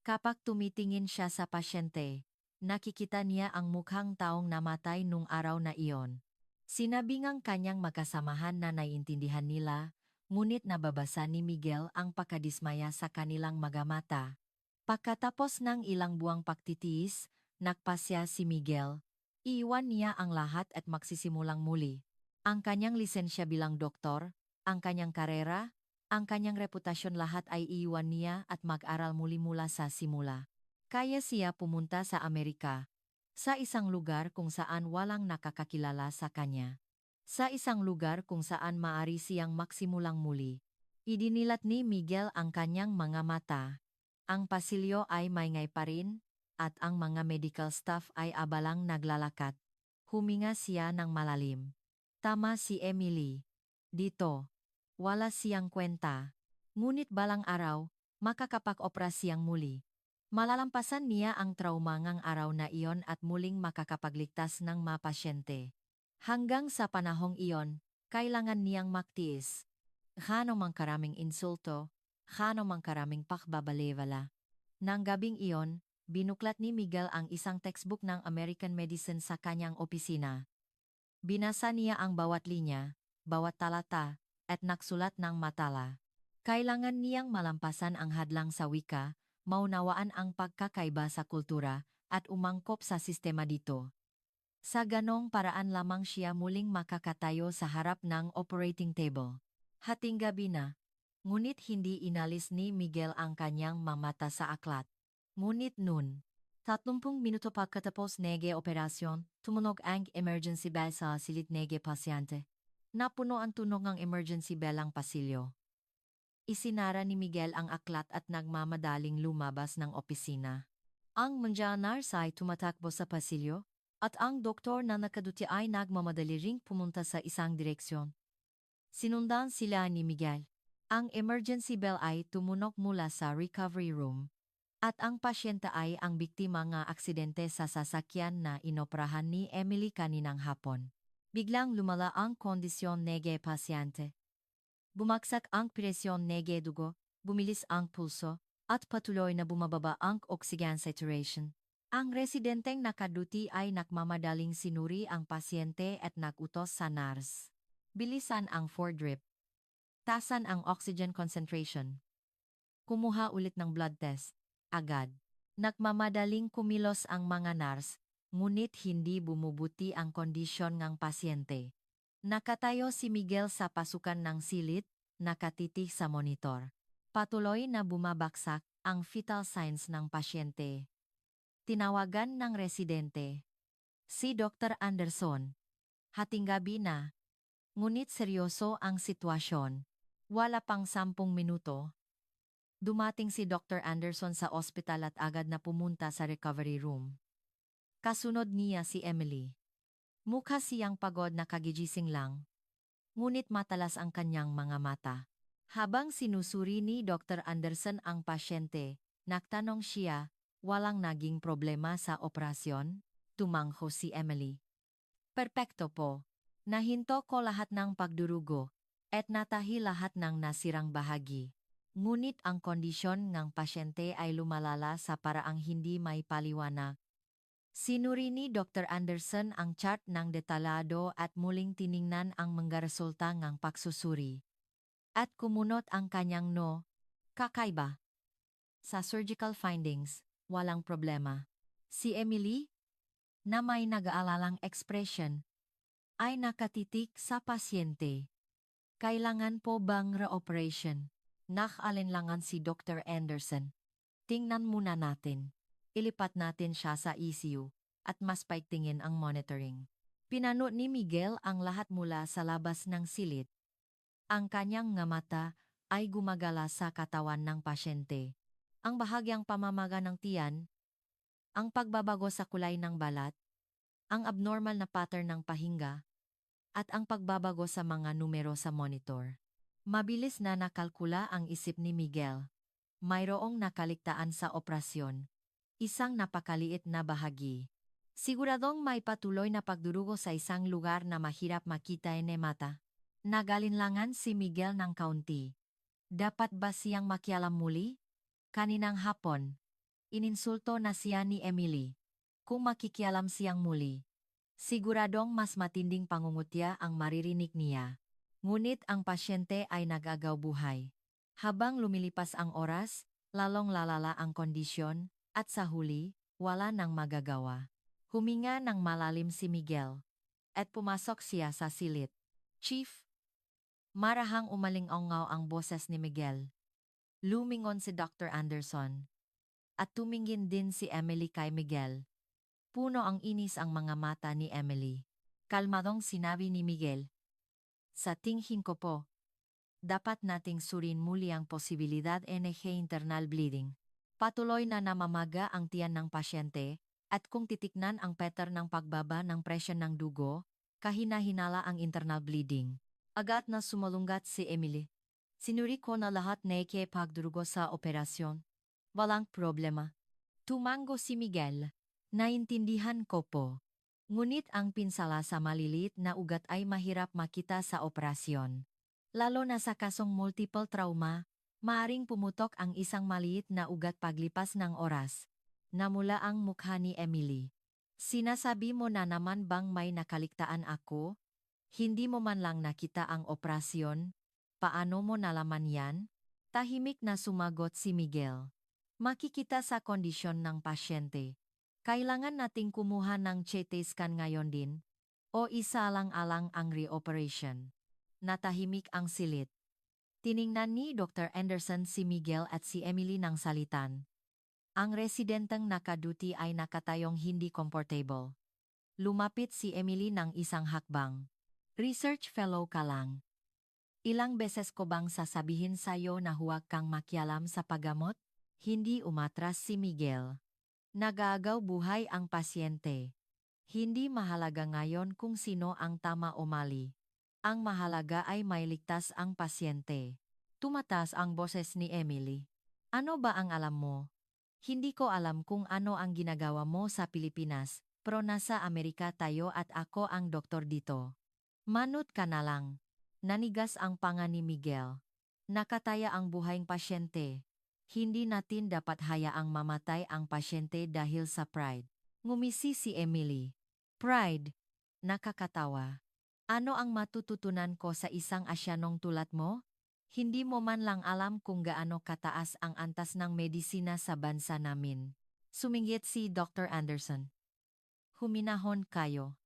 Kapag tumitingin siya sa pasyente, nakikita niya ang mukhang taong namatay nung araw na iyon. Sinabi ngang kanyang magkasamahan na naiintindihan nila, ngunit nababasa ni Miguel ang pagkadismaya sa kanilang mga mata. Pagkatapos ng ilang buwang pagtitiis, nagpasya si Miguel. Iiwan niya ang lahat at magsisimulang muli. Ang kanyang lisensya bilang doktor, ang kanyang karera, ang kanyang reputasyon lahat ay iiwan niya at mag-aral muli mula sa simula. Kaya siya pumunta sa Amerika. Sa isang lugar kung saan walang nakakakilala sa kanya. Sa isang lugar kung saan maari siyang magsimulang muli. Idinilat ni Miguel ang kanyang mga mata. Ang pasilyo ay maingay pa rin, at ang mga medical staff ay abalang naglalakat. Huminga siya ng malalim. Tama si Emily. Dito. Wala siyang kwenta. Ngunit balang araw, makakapag-opera siyang muli. Malalampasan niya ang trauma ngang araw na iyon at muling makakapagligtas ng mga pasyente. Hanggang sa panahong iyon, kailangan niyang magtiis. Gaano mang karaming insulto, gaano mang karaming pakbabalewala. Nang gabing iyon, binuklat ni Miguel ang isang textbook ng American Medicine sa kanyang opisina. Binasa niya ang bawat linya, bawat talata, at nagsulat ng matala. Kailangan niyang malampasan ang hadlang sa wika, maunawaan ang pagkakaiba sa kultura, at umangkop sa sistema dito. Sa ganong paraan lamang siya muling makakatayo sa harap ng operating table. Hating gabi na, ngunit hindi inalis ni Miguel ang kanyang mamata sa aklat. Ngunit noon, 30 minuto pagkatapos nege operasyon, tumunog ang emergency bell sa silid nege pasyente. Napuno ang tunog ng emergency bell ang pasilyo. Isinara ni Miguel ang aklat at nagmamadaling lumabas ng opisina. Ang manjanar ay tumatakbo sa pasilyo, at ang doktor na nakaduti ay nagmamadali ring pumunta sa isang direksyon. Sinundan sila ni Miguel. Ang emergency bell ay tumunog mula sa recovery room, at ang pasyente ay ang biktima ng aksidente sa sasakyan na inoperahan ni Emily kaninang hapon. Biglang lumala ang kondisyon nege pasyente. Bumagsak ang presyon nege dugo, bumilis ang pulso, at patuloy na bumababa ang oxygen saturation. Ang residenteng nakaduti ay nakmamadaling sinuri ang pasyente at nagutos sa nurse. Bilisan ang 4-drip. Tasan ang oxygen concentration. Kumuha ulit ng blood test. Agad. Nakmamadaling kumilos ang mga nurse, ngunit hindi bumubuti ang kondisyon ng pasyente. Nakatayo si Miguel sa pasukan ng silid, nakatitig sa monitor. Patuloy na bumabaksak ang vital signs ng pasyente. Tinawagan ng residente. Si Dr. Anderson. Hating gabi na. Ngunit seryoso ang sitwasyon. Wala pang 10 minuto. Dumating si Dr. Anderson sa ospital at agad na pumunta sa recovery room. Kasunod niya si Emily. Mukha siyang pagod na kagigising lang. Ngunit matalas ang kanyang mga mata. Habang sinusuri ni Dr. Anderson ang pasyente, nagtanong siya, walang naging problema sa operasyon? Tumangho si Emily. Perpekto po. Nahinto ko lahat ng pagdurugo, at natahi lahat ng nasirang bahagi. Ngunit ang kondisyon ng pasyente ay lumalala sa paraang hindi may paliwanag. Sinuri ni Dr. Anderson ang chart ng detalado at muling tiningnan ang mga resulta ng pagsusuri. At kumunot ang kanyang no, kakaiba. Sa surgical findings, walang problema. Si Emily, na may nag-aalalang expression, ay nakatitik sa pasyente. Kailangan po bang re-operation? Nakalinlangan si Dr. Anderson. Tingnan muna natin. Ilipat natin siya sa ECU, at mas paigtingin ang monitoring. Pinano ni Miguel ang lahat mula sa labas ng silid. Ang kanyang nga mata ay gumagala sa katawan ng pasyente. Ang bahagyang pamamaga ng tiyan, ang pagbabago sa kulay ng balat, ang abnormal na pattern ng pahinga, at ang pagbabago sa mga numero sa monitor. Mabilis na nakalkula ang isip ni Miguel. Mayroong nakaligtaan sa operasyon. Isang napakaliit na bahagi. Siguradong may patuloy na pagdurugo sa isang lugar na mahirap makita ni mata. Nagalinlangan si Miguel ng kaunti. Dapat ba siyang makialam muli? Kaninang hapon, ininsulto na siya ni Emily. Kung makikialam siyang muli, siguradong mas matinding pangungutya ang maririnig niya. Ngunit ang pasyente ay nag-agaw buhay. Habang lumilipas ang oras, lalong lalala ang kondisyon, at sa huli, wala nang magagawa. Huminga ng malalim si Miguel. At pumasok siya sa silid. Chief! Marahang umaling-ongaw ang boses ni Miguel. Lumingon si Dr. Anderson. At tumingin din si Emily kay Miguel. Puno ang inis ang mga mata ni Emily. Kalmadong sinabi ni Miguel. Sa tingin ko po, dapat nating surin muli ang posibilidad ng internal bleeding. Patuloy na namamaga ang tiyan ng pasyente, At kung titiknan ang pattern ng pagbaba ng presyon ng dugo, kahina-hinala ang internal bleeding. Agad na sumalungat si Emily. Sinuri ko na lahat na pagdurugo sa operasyon. Walang problema. Tumango si Miguel. Naintindihan ko po. Ngunit ang pinsala sa maliliit na ugat ay mahirap makita sa operasyon. Lalo na sa kasong multiple trauma, maaring pumutok ang isang maliit na ugat paglipas ng oras. Namula ang mukha ni Emily. Sinasabi mo na naman bang may nakaligtaan ako? Hindi mo man lang nakita ang operasyon? Paano mo nalaman yan? Tahimik na sumagot si Miguel. Makikita sa kondisyon ng pasyente. Kailangan nating kumuha ng CT scan ngayon din? O isalang-alang ang re-operation? Natahimik ang silit. Tiningnan ni Dr. Anderson si Miguel at si Emily ng salitan. Ang residenteng nakaduty ay nakatayong hindi comfortable. Lumapit si Emily ng isang hakbang. Research fellow ka lang. Ilang beses ko bang sasabihin sa'yo na huwag kang makialam sa paggamot? Hindi umatras si Miguel. Nagagaw buhay ang pasyente. Hindi mahalaga ngayon kung sino ang tama o mali. Ang mahalaga ay mailigtas ang pasyente. Tumatas ang boses ni Emily. Ano ba ang alam mo? Hindi ko alam kung ano ang ginagawa mo sa Pilipinas, pero nasa Amerika tayo at ako ang doktor dito. Manut ka na lang. Nanigas ang panga ni Miguel. Nakataya ang buhaing pasyente. Hindi natin dapat hayaang mamatay ang pasyente dahil sa pride. Ngumisi si Emily. Pride? Nakakatawa. Ano ang matututunan ko sa isang Asyanong tulad mo? Hindi mo man lang alam kung gaano kataas ang antas ng medisina sa bansa namin. Sumingit si Dr. Anderson. Huminahon kayo.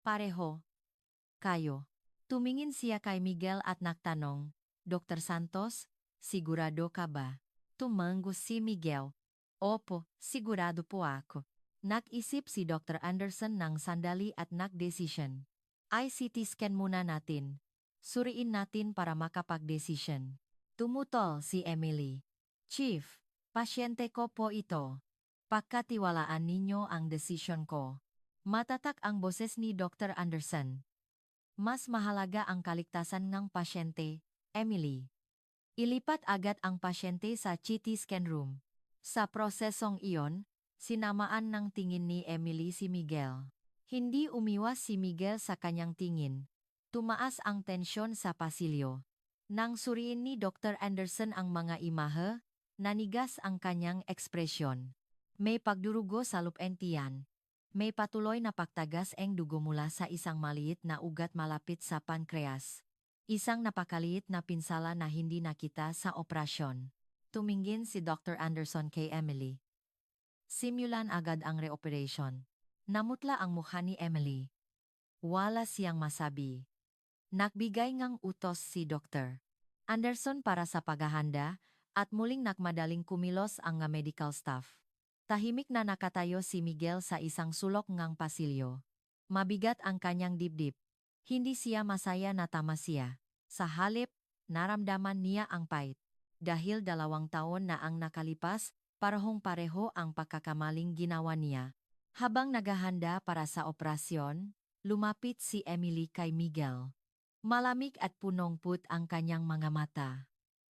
Pareho. Kayo. Tumingin siya kay Miguel at nagtanong, Dr. Santos, sigurado ka ba? Tumango si Miguel. Opo, sigurado po ako. Nag-isip si Dr. Anderson ng sandali at nag-decision. CT scan muna natin. Suriin natin para makapag-decision. Tumutol si Emily. Chief, pasyente ko po ito. Pagkatiwalaan ninyo ang desisyon ko. Matatak ang boses ni Dr. Anderson. Mas mahalaga ang kaligtasan ng pasyente, Emily. Ilipat agad ang pasyente sa CT scan room. Sa prosesong iyon, sinamaan ng tingin ni Emily si Miguel. Hindi umiwas si Miguel sa kanyang tingin. Tumaas ang tensyon sa pasilyo. Nang suriin ni Dr. Anderson ang mga imahe, nanigas ang kanyang ekspresyon. May pagdurugo sa lupentian. May patuloy na pagtagas ang dugo mula sa isang maliit na ugat malapit sa pankreas. Isang napakaliit na pinsala na hindi nakita sa operasyon. Tumingin si Dr. Anderson kay Emily. Simulan agad ang re-operation. Namutla ang mukha ni Emily. Wala siyang masabi. Nagbigay ngang utos si Dr. Anderson para sa paghahanda at muling nakmadaling kumilos ang nga medical staff. Tahimik na nakatayo si Miguel sa isang sulok ngang pasilyo. Mabigat ang kanyang dibdib. Hindi siya masaya na tama siya. Sa halip, naramdaman niya ang pait. Dahil 2 taon na ang nakalipas, parehong-pareho ang pagkakamaling ginawa niya. Habang naghahanda para sa operasyon, lumapit si Emily kay Miguel. Malamig at punong-put ang kanyang mga mata.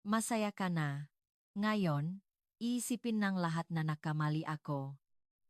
Masaya ka na. Ngayon, iisipin ng lahat na nakamali ako.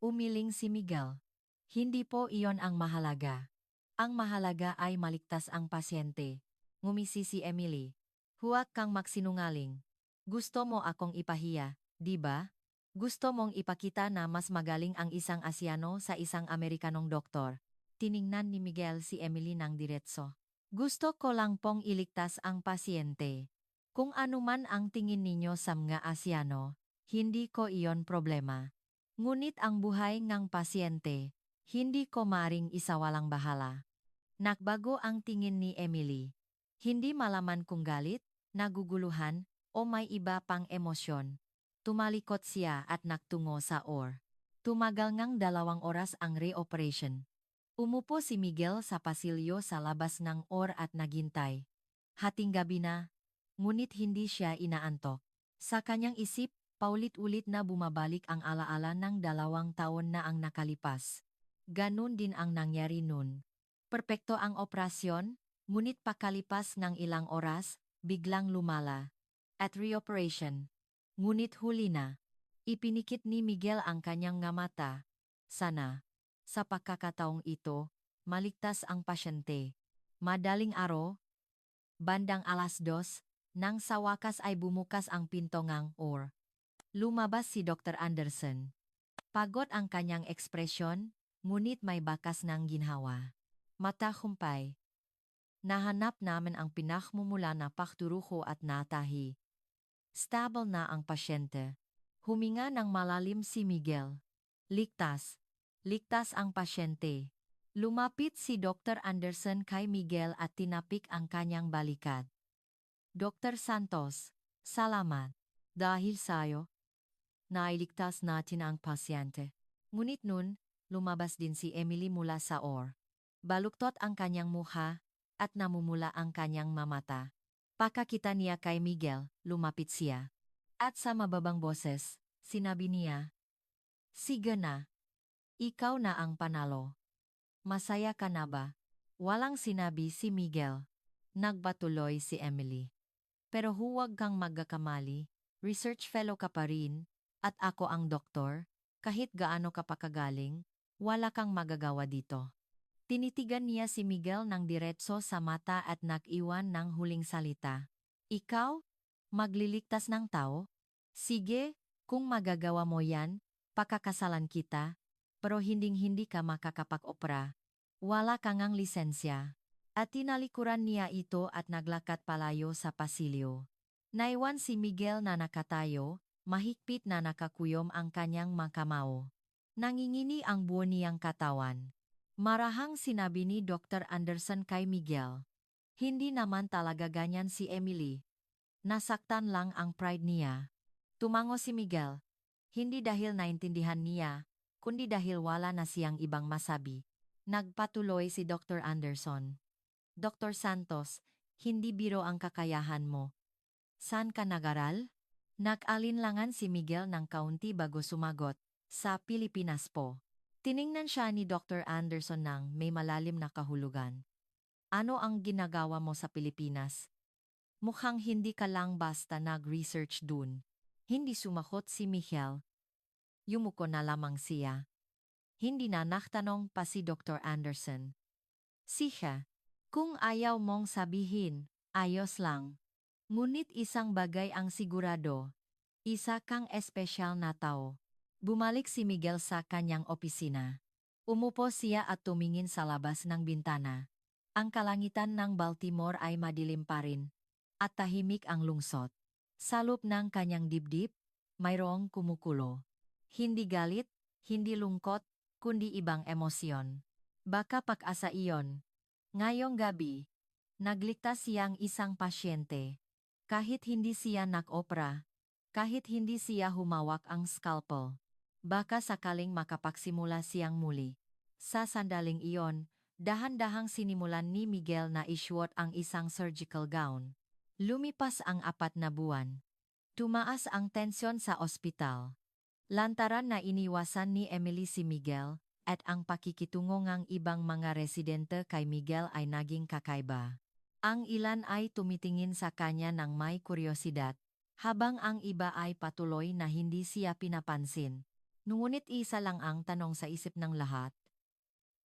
Umiling si Miguel. Hindi po iyon ang mahalaga. Ang mahalaga ay maligtas ang pasyente. Ngumisi si Emily. Huwag kang magsinungaling. Gusto mo akong ipahiya, di ba? Gusto mong ipakita na mas magaling ang isang Asyano sa isang Amerikanong doktor. Tiningnan ni Miguel si Emily ng diretso. Gusto ko lang pong iligtas ang pasyente. Kung anuman ang tingin ninyo sa mga Asyano, hindi ko iyon problema. Ngunit ang buhay ng pasyente, hindi ko maring isawalang bahala. Nagbago ang tingin ni Emily. Hindi malaman kung galit, naguguluhan, o may iba pang emosyon. Tumalikot siya at nagtungo sa OR. Tumagal ngang 2 oras ang re-operation. Umupo si Miguel sa pasilyo sa labas ng OR at naghintay. Hating gabi na, ngunit hindi siya inaantok. Sa kanyang isip, Paulit-ulit na bumabalik ang alaala ng 2 taon na ang nakalipas. Ganun din ang nangyari nun. Perpekto ang operasyon, ngunit pakalipas ng ilang oras, biglang lumala. At reoperation. Ngunit huli na. Ipinikit ni Miguel ang kanyang nga mata. Sana, sa pagkakataong ito, maligtas ang pasyente. Madaling araw, bandang 2:00, nang sa wakas ay bumukas ang pinto ngang or. Lumabas si Dr. Anderson. Pagod ang kanyang ekspresyon, ngunit may bakas ng ginhawa. Matahumpay. Nahanap namin ang pinakmumula na pakturuko at natahi. Stable na ang pasyente. Huminga ng malalim si Miguel. Ligtas. Ligtas ang pasyente. Lumapit si Dr. Anderson kay Miguel at tinapik ang kanyang balikat. Dr. Santos, salamat. Dahil sa'yo, nailigtas natin ang pasyente. Ngunit nun, lumabas din si Emily mula sa OR. Baluktot ang kanyang mukha at namumula ang kanyang mamata. Pakakita niya kay Miguel, lumapit siya. At sa mababang boses, sinabi niya, "Sige na. Ikaw na ang panalo. Masaya ka na ba?" Walang sinabi si Miguel. Nagpatuloy si Emily. "Pero huwag kang magkakamali, research fellow ka pa rin, at ako ang doktor, kahit gaano ka pa kagaling, wala kang magagawa dito." Tinitigan niya si Miguel ng diretso sa mata at nag-iwan ng huling salita. "Ikaw? Magliligtas ng tao? Sige, kung magagawa mo yan, pakakasalan kita, pero hinding-hindi ka makakapag-opera. Wala kang ang lisensya." At tinalikuran niya ito at naglakad palayo sa pasilyo. Naiwan si Miguel na nakatayo, mahigpit na nakakuyom ang kanyang makamao. Nangingini ang buo niyang katawan. Marahang sinabi ni Dr. Anderson kay Miguel. Hindi naman talaga ganyan si Emily. Nasaktan lang ang pride niya. Tumango si Miguel. Hindi dahil naintindihan niya, kundi dahil wala na siyang ibang masabi. Nagpatuloy si Dr. Anderson. "Dr. Santos, hindi biro ang kakayahan mo. Saan ka nag-aral?" Nag-alinlangan si Miguel ng kaunti bago sumagot, "Sa Pilipinas po." Tiningnan siya ni Dr. Anderson ng may malalim na kahulugan. "Ano ang ginagawa mo sa Pilipinas? Mukhang hindi ka lang basta nag-research dun." Hindi sumagot si Michael. Yumuko na lamang siya. Hindi na naktanong pa si Dr. Anderson. "Siya. Kung ayaw mong sabihin, ayos lang. Ngunit isang bagay ang sigurado. Isa kang espesyal na tao." Bumalik si Miguel sa kanyang opisina. Umupo siya at tumingin sa labas ng bintana. Ang kalangitan ng Baltimore ay madilim pa rin, at tahimik ang lungsod. Sa loob ng kanyang dibdib, mayroong kumukulo. Hindi galit, hindi lungkot, kundi ibang emosyon. Baka pag-asa iyon. Ngayong gabi, nagligtas siyang isang pasyente. Kahit hindi siya nag-opera, kahit hindi siya humawak ang scalpel, baka sakaling makapagsimula siyang muli. Sa sandaling iyon, dahan-dahang sinimulan ni Miguel na isuot ang isang surgical gown. Lumipas ang 4 na buwan. Tumaas ang tensyon sa ospital. Lantaran na iniwasan ni Emily si Miguel, at ang pakikitungo ng ibang mga residente kay Miguel ay naging kakaiba. Ang ilan ay tumitingin sa kanya ng may kuryosidad, habang ang iba ay patuloy na hindi siya pinapansin. Ngunit isa lang ang tanong sa isip ng lahat.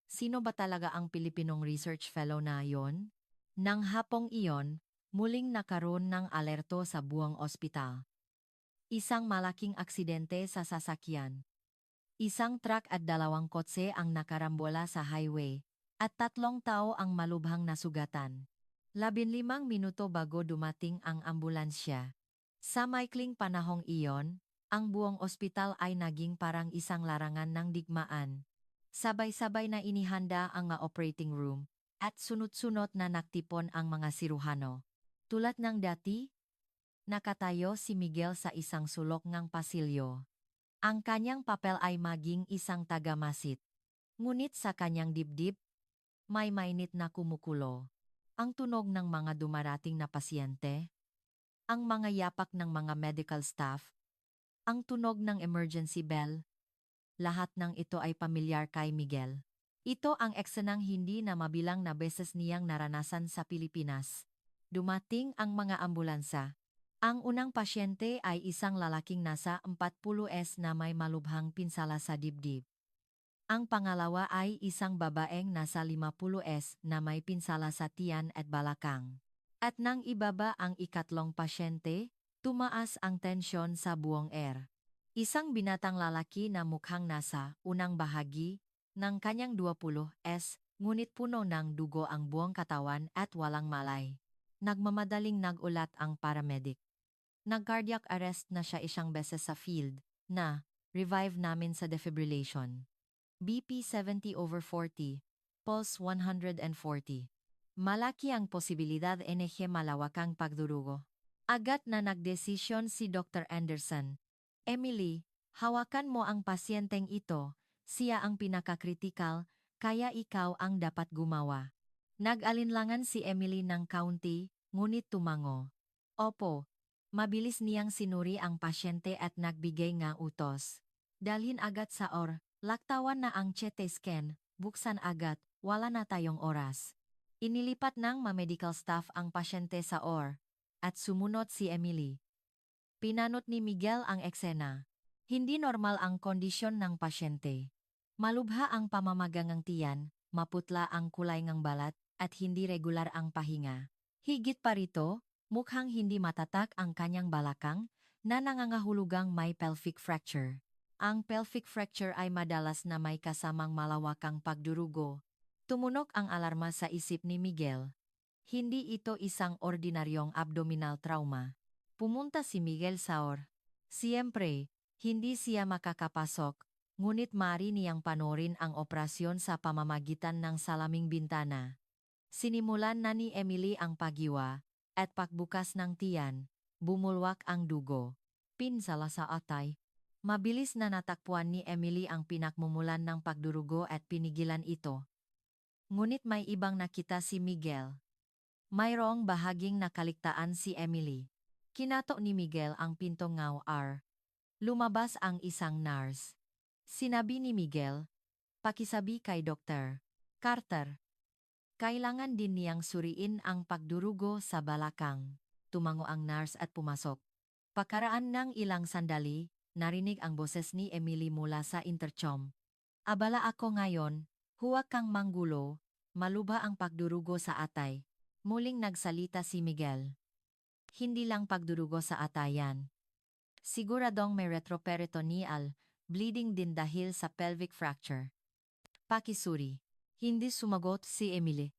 Sino ba talaga ang Pilipinong research fellow na yon? Nang hapong iyon, muling nakaroon ng alerto sa buong ospital. Isang malaking aksidente sa sasakyan. Isang truck at 2 kotse ang nakarambola sa highway, at 3 tao ang malubhang nasugatan. 15 minuto bago dumating ang ambulansya. Sa maikling panahong iyon, ang buong ospital ay naging parang isang larangan ng digmaan. Sabay-sabay na inihanda ang mga operating room, at sunod-sunod na nagtipon ang mga siruhano. Tulad ng dati, nakatayo si Miguel sa isang sulok ng pasilyo. Ang kanyang papel ay maging isang tagamasid. Ngunit sa kanyang dibdib, may mainit na kumukulo. Ang tunog ng mga dumarating na pasyente, ang mga yapak ng mga medical staff, Ang tunog ng emergency bell. Lahat ng ito ay pamilyar kay Miguel. Ito ang eksenang hindi na mabilang na beses niyang naranasan sa Pilipinas. Dumating ang mga ambulansa. Ang unang pasyente ay isang lalaking nasa 40s na may malubhang pinsala sa dibdib. Ang pangalawa ay isang babaeng nasa 50s na may pinsala sa tiyan at balakang. At nang ibaba ang ikatlong pasyente, tumaas ang tensyon sa buong air. Isang binatang lalaki na mukhang nasa unang bahagi ng kanyang 20s, ngunit puno ng dugo ang buong katawan at walang malay. Nagmamadaling nagulat ang paramedic. Nag-cardiac arrest na siya isang beses sa field na revive namin sa defibrillation. BP 70/40, pulse 140. Malaki ang posibilidad NG malawakang pagdurugo. Agad na nagdesisyon si Dr. Anderson. Emily, hawakan mo ang pasyenteng ito, siya ang pinakakritikal, kaya ikaw ang dapat gumawa. Nag-alinlangan si Emily ng kaunti, ngunit tumango. Opo, mabilis niyang sinuri ang pasyente at nagbigay ng utos. Dalhin agad sa OR. Laktawan na ang CT scan, buksan agad, wala na tayong oras. Inilipat ng medical staff ang pasyente sa OR, at sumunod si Emily. Pinanot ni Miguel ang eksena. Hindi normal ang kondisyon ng pasyente. Malubha ang pamamagang tiyan, maputla ang kulay ng balat, at hindi regular ang pahinga. Higit pa rito, mukhang hindi matatak ang kanyang balakang, na nangangahulugang may pelvic fracture. Ang pelvic fracture ay madalas na may kasamang malawakang pagdurugo. Tumunog ang alarma sa isip ni Miguel. Hindi ito isang ordinaryong abdominal trauma. Pumunta si Miguel sa OR. Siyempre, hindi siya makakapasok, ngunit maaari niyang panorin ang operasyon sa pamamagitan ng salaming bintana. Sinimulan na ni Emily ang paghiwa, at pagbukas ng tiyan, bumulwak ang dugo. Pinsala sa atay. Mabilis na natakpuan ni Emily ang pinakmumulan ng pagdurugo at pinigilan ito. Ngunit may ibang nakita si Miguel. Mayroong bahaging nakaligtaan si Emily. Kinatok ni Miguel ang pintong R. Lumabas ang isang nurse. Sinabi ni Miguel, "Pakisabi kay Dr. Carter. Kailangan din niyang suriin ang pagdurugo sa balakang." Tumango ang nurse at pumasok. Pakaraan ng ilang sandali, narinig ang boses ni Emily mula sa intercom. "Abala ako ngayon, huwag kang manggulo, malubha ang pagdurugo sa atay." Muling nagsalita si Miguel. Hindi lang pagdurugo sa atayan. Siguradong may retroperitoneal bleeding din dahil sa pelvic fracture. Pakisuri. Hindi sumagot si Emily.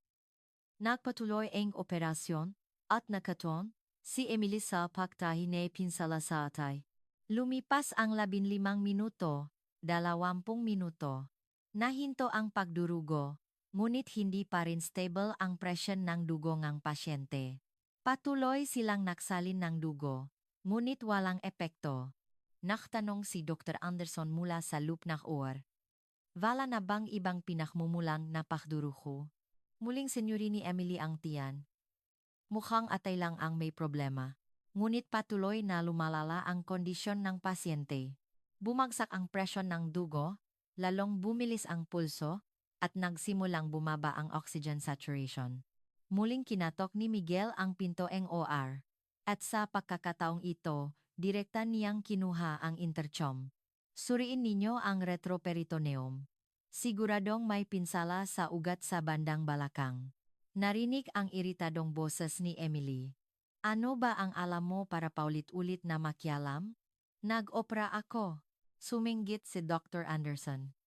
Nagpatuloy ang operasyon, at nakaton si Emily sa pagtahi ng pinsala sa atay. Lumipas ang 15 minuto, 20 minuto. Nahinto ang pagdurugo, ngunit hindi pa rin stable ang presyon ng dugo ng pasyente. Patuloy silang naksalin ng dugo, ngunit walang epekto. Nagtanong si Dr. Anderson mula sa loop ng OR. Wala na bang ibang pinakmumulang na pagdurugo? Muling senyuri ni Emily ang tiyan. Mukhang atay lang ang may problema. Ngunit patuloy na lumalala ang kondisyon ng pasyente. Bumagsak ang presyon ng dugo, lalong bumilis ang pulso, at nagsimulang bumaba ang oxygen saturation. Muling kinatok ni Miguel ang pinto ng OR. At sa pagkakataong ito, direkta niyang kinuha ang intercom. Suriin ninyo ang retroperitoneum. Siguradong may pinsala sa ugat sa bandang balakang. Narinig ang iritadong boses ni Emily. "Ano ba ang alam mo para paulit-ulit na makialam? Nag-opera ako." Suminggit si Dr. Anderson.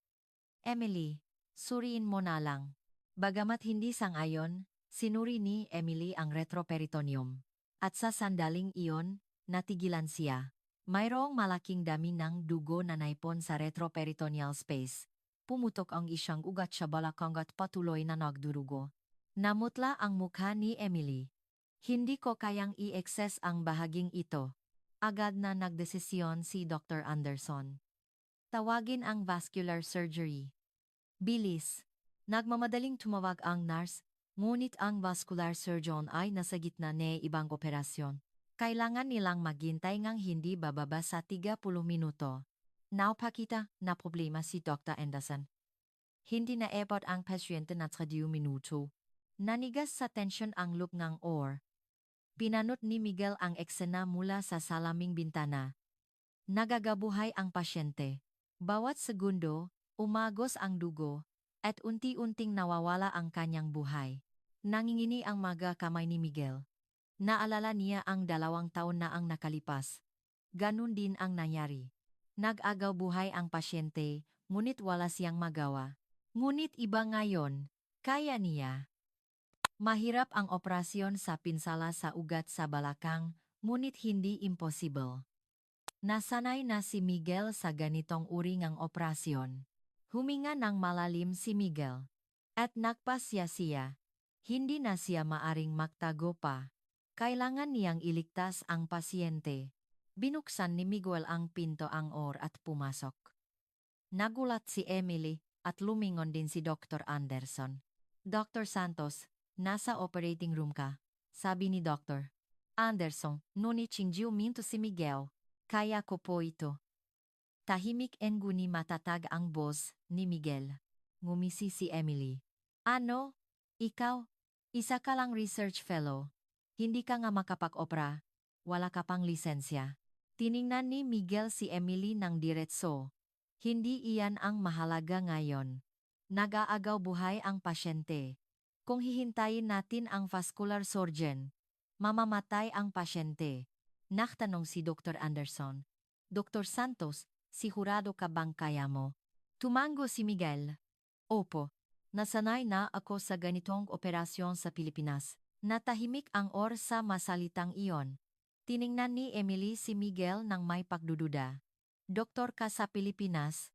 "Emily, suriin mo na lang." Bagamat hindi sang-ayon, sinuri ni Emily ang retroperitoneum. At sa sandaling iyon, natigilan siya. Mayroong malaking dami ng dugo na naipon sa retroperitoneal space. Pumutok ang isang ugat sa balakang at patuloy na nagdurugo. Namutla ang mukha ni Emily. "Hindi ko kayang i-access ang bahaging ito." Agad na nagdesisyon si Dr. Anderson. "Tawagin ang vascular surgery." Bilis. Nagmamadaling tumawag ang nurse, ngunit ang vascular surgeon ay nasa gitna ng ibang operasyon. Kailangan nilang maghintay ngang hindi bababa sa 30 minuto. Naupakita na problema si Dr. Anderson. Hindi na ebot ang pasyente na 30 minuto. Nanigas sa tensyon ang loop ng or. Pinanot ni Miguel ang eksena mula sa salaming bintana. Nagagabuhay ang pasyente. Bawat segundo, umagos ang dugo, at unti-unting nawawala ang kanyang buhay. Nangingini ang mga kamay ni Miguel. Naalala niya ang 2 taon na ang nakalipas. Ganun din ang nangyari. Nag-agaw buhay ang pasyente, ngunit wala siyang magawa. Ngunit iba ngayon, kaya niya. Mahirap ang operasyon sa pinsala sa ugat sa balakang, ngunit hindi impossible. Nasanay na si Miguel sa ganitong uri ng operasyon. Huminga ng malalim si Miguel. At nagpasya siya. Hindi na siya maaring magtago pa. Kailangan niyang iligtas ang pasyente. Binuksan ni Miguel ang pinto ang or at pumasok. Nagulat si Emily at lumingon din si Dr. Anderson. Dr. Santos, nasa operating room ka, sabi ni Dr. Anderson, ngunit hindi uminto si Miguel. Kaya ko po ito. Tahimik enguni matatag ang boss ni Miguel. Ngumisi si Emily. Ano? Ikaw? Isa ka lang research fellow. Hindi ka nga makapag-opera. Wala ka pang lisensya. Tiningnan ni Miguel si Emily ng diretso. Hindi iyan ang mahalaga ngayon. Nag-aagaw buhay ang pasyente. Kung hihintayin natin ang vascular surgeon, mamamatay ang pasyente. Nagtanong si Dr. Anderson. Dr. Santos, sigurado ka bang kaya mo? Tumango si Miguel. Opo. Nasanay na ako sa ganitong operasyon sa Pilipinas. Natahimik ang or sa masalitang iyon. Tiningnan ni Emily si Miguel ng may pagdududa. Doktor ka sa Pilipinas?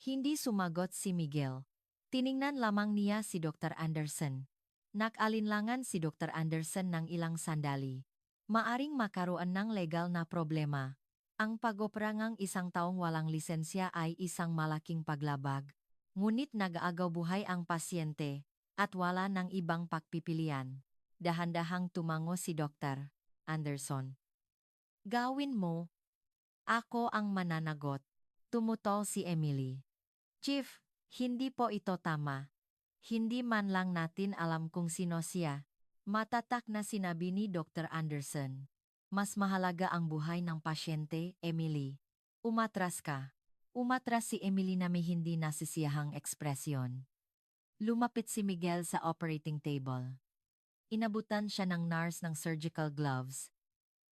Hindi sumagot si Miguel. Tiningnan lamang niya si Dr. Anderson. Nag-alinlangan si Dr. Anderson ng ilang sandali. Maaring makaroon ng legal na problema. Ang pag-opera ng isang taong walang lisensya ay isang malaking paglabag. Ngunit nag-aagaw buhay ang pasyente, at wala ng ibang pagpipilian. Dahan-dahang tumango si Dr. Anderson. Gawin mo. Ako ang mananagot. Tumutol si Emily. Chief, hindi po ito tama. Hindi man lang natin alam kung sino siya. Matatak na sinabi ni Dr. Anderson. Mas mahalaga ang buhay ng pasyente, Emily. Umatras ka. Umatras si Emily na may hindi nasisiyahang ekspresyon. Lumapit si Miguel sa operating table. Inabutan siya ng nurse ng surgical gloves.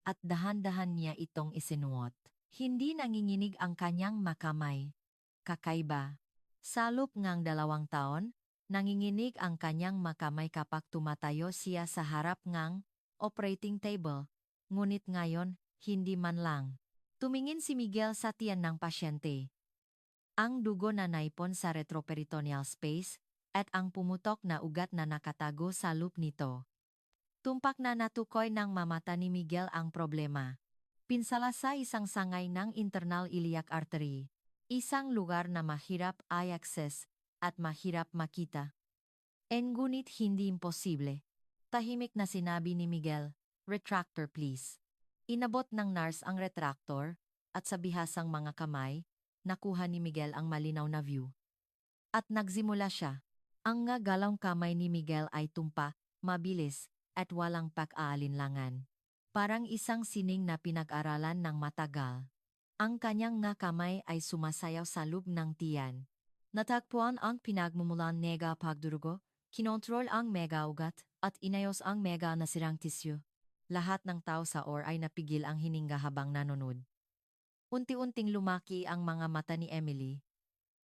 At dahan-dahan niya itong isinuot. Hindi nanginginig ang kanyang makamay. Kakaiba. Sa loob ng 2 taon, nanginginig ang kanyang makamay kapag tumatayo siya sa harap ng operating table. Ngunit ngayon, hindi man lang. Tumingin si Miguel sa tiyan ng pasyente. Ang dugo na naipon sa retroperitoneal space at ang pumutok na ugat na nakatago sa loob nito. Tumpak na natukoy ng mamata ni Miguel ang problema. Pinsala sa isang sangay ng internal iliac artery. Isang lugar na mahirap i-access at mahirap makita. Ngunit hindi imposible. Tahimik na sinabi ni Miguel, "Retractor please." Inabot ng nurse ang retractor, at sa bihasang mga kamay, nakuha ni Miguel ang malinaw na view. At nagsimula siya. Ang nga galawng kamay ni Miguel ay tumpa, mabilis, at walang pag-aalinlangan. Parang isang sining na pinag-aralan ng matagal. Ang kanyang nga kamay ay sumasayaw sa loob ng tiyan. Natagpuan ang pinagmumulan mega pagdurugo, kinontrol ang mega ugat, at inayos ang mega nasirang tisyu. Lahat ng tao sa OR ay napigil ang hininga habang nanonood. Unti-unting lumaki ang mga mata ni Emily.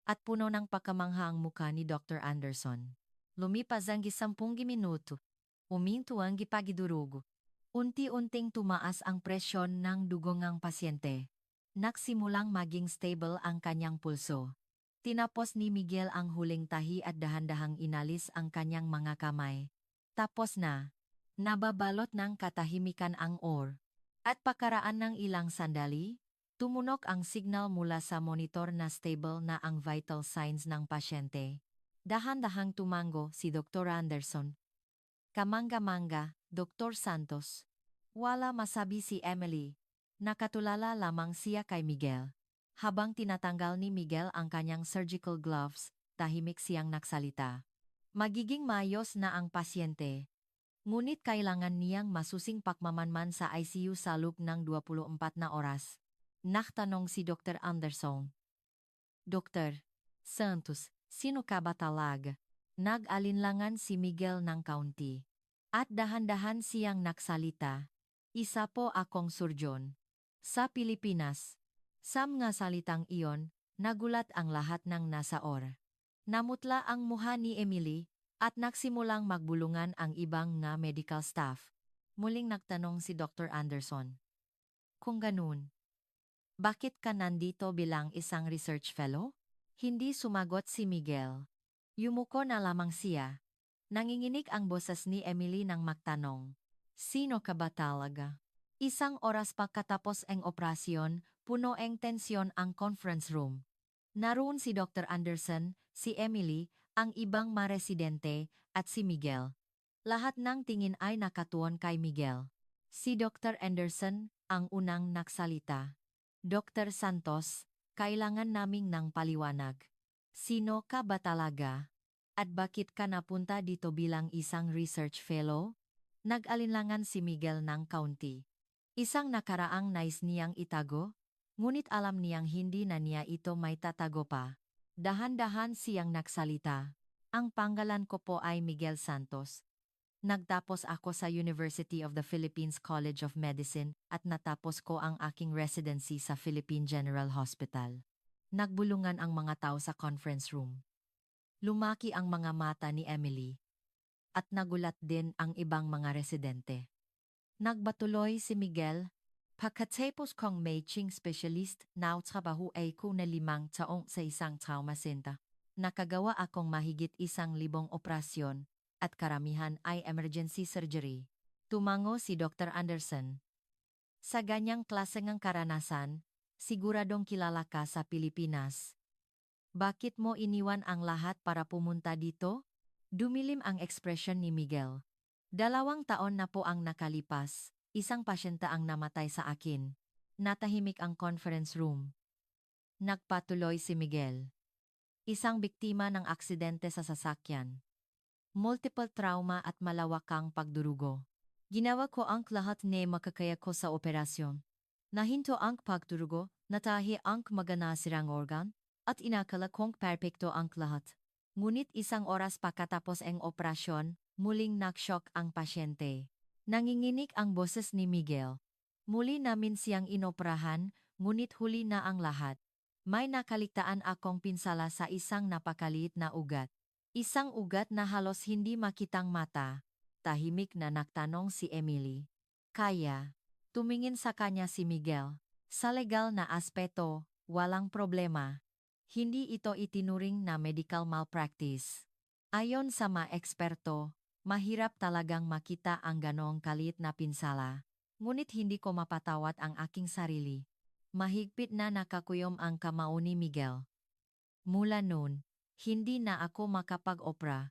At puno ng pagkamangha ang mukha ni Dr. Anderson. Lumipas ang 10 minuto. Uminto ang gipagidurugo. Unti-unting tumaas ang presyon ng dugo ng pasyente. Nagsimulang maging stable ang kanyang pulso. Tinapos ni Miguel ang huling tahi at dahan-dahang inalis ang kanyang mga kamay. Tapos na. Nababalot ng katahimikan ang or. At pakaraan ng ilang sandali, tumunok ang signal mula sa monitor na stable na ang vital signs ng pasyente. Dahan-dahang tumango si Dr. Anderson. Kamangga-mangga, Dr. Santos. Wala masabi si Emily. Nakatulala lamang siya kay Miguel. Habang tinatanggal ni Miguel ang kanyang surgical gloves, tahimik siyang nagsalita. Magiging maayos na ang pasyente. Ngunit kailangan niyang masusing pakmamanman sa ICU sa loob ng 24 na oras. Nagtanong si Dr. Anderson. Dr. Santos, sino ka ba talaga? Nag-alinlangan si Miguel ng kaunti. At dahan-dahan siyang nagsalita. Isa po akong surgeon. Sa Pilipinas. Sa mga salitang iyon, nagulat ang lahat ng nasa Namutla ang muha ni Emily, at nagsimulang magbulungan ang ibang na medical staff. Muling nagtanong si Dr. Anderson. Kung ganun, bakit ka nandito bilang isang research fellow? Hindi sumagot si Miguel. Yumuko na lamang siya. Nanginginig ang boses ni Emily nang magtanong. Sino ka ba talaga? Isang oras pagkatapos ang operasyon, puno ang tensyon ang conference room. Naroon si Dr. Anderson, si Emily, ang ibang mga residente, at si Miguel. Lahat ng tingin ay nakatuon kay Miguel. Si Dr. Anderson, ang unang nagsalita. Dr. Santos, kailangan naming ng paliwanag. Sino ka ba talaga? At bakit ka napunta dito bilang isang research fellow? Nag-alinlangan si Miguel ng kaunti. Isang nakaraang nais niyang itago, ngunit alam niyang hindi na niya ito may tatago pa. Dahan-dahan siyang nagsalita. Ang pangalan ko po ay Miguel Santos. Nagtapos ako sa University of the Philippines College of Medicine at natapos ko ang aking residency sa Philippine General Hospital. Nagbulungan ang mga tao sa conference room. Lumaki ang mga mata ni Emily. At nagulat din ang ibang mga residente. Nagbatuloy si Miguel. Pagkatapos kong matching specialist, nautrabaho ay ko na 5 taong sa isang trauma center. Nakagawa akong mahigit 1,000 operasyon, at karamihan ay emergency surgery. Tumango si Dr. Anderson. Sa ganyang klaseng karanasan, siguradong kilala ka sa Pilipinas. Bakit mo iniwan ang lahat para pumunta dito? Dumilim ang ekspresyon ni Miguel. 2 taon na po ang nakalipas, isang pasyente ang namatay sa akin. Natahimik ang conference room. Nagpatuloy si Miguel. Isang biktima ng aksidente sa sasakyan. Multiple trauma at malawakang pagdurugo. Ginawa ko ang lahat na makakaya ko sa operasyon. Nahinto ang pagdurugo, natahi ang magana sirang organ, at inakala kong perpekto ang lahat. Ngunit 1 oras pagkatapos ang operasyon, muling nagshock ang pasyente. Nanginginig ang boses ni Miguel. Muli namin siyang inoperahan, ngunit huli na ang lahat. May nakaligtaan akong pinsala sa isang napakaliit na ugat. Isang ugat na halos hindi makitang mata. Tahimik na nagtanong si Emily. Kaya, tumingin sa kanya si Miguel. Sa legal na aspeto, walang problema. Hindi ito itinuring na medical malpractice. Ayon sa mga eksperto, mahirap talagang makita ang ganoong kaliit na pinsala. Ngunit hindi ko mapatawad ang aking sarili. Mahigpit na nakakuyom ang kamao ni Miguel. Mula noon, hindi na ako makapag-opera.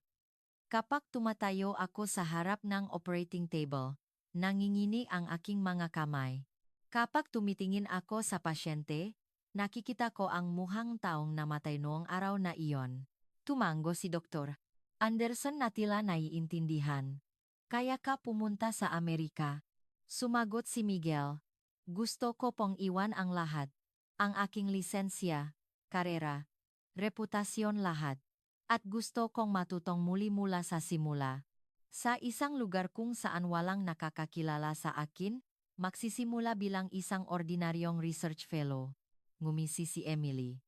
Kapag tumatayo ako sa harap ng operating table, nangingini ang aking mga kamay. Kapag tumitingin ako sa pasyente, nakikita ko ang muhang taong namatay noong araw na iyon. Tumango si Dr. Anderson na tila naiintindihan. Kaya ka pumunta sa Amerika? Sumagot si Miguel. Gusto ko pong iwan ang lahat. Ang aking lisensya, karera, reputasyon lahat. At gusto kong matutong muli mula sa simula. Sa isang lugar kung saan walang nakakakilala sa akin, magsisimula bilang isang ordinaryong research fellow. Ngumisi si Emily.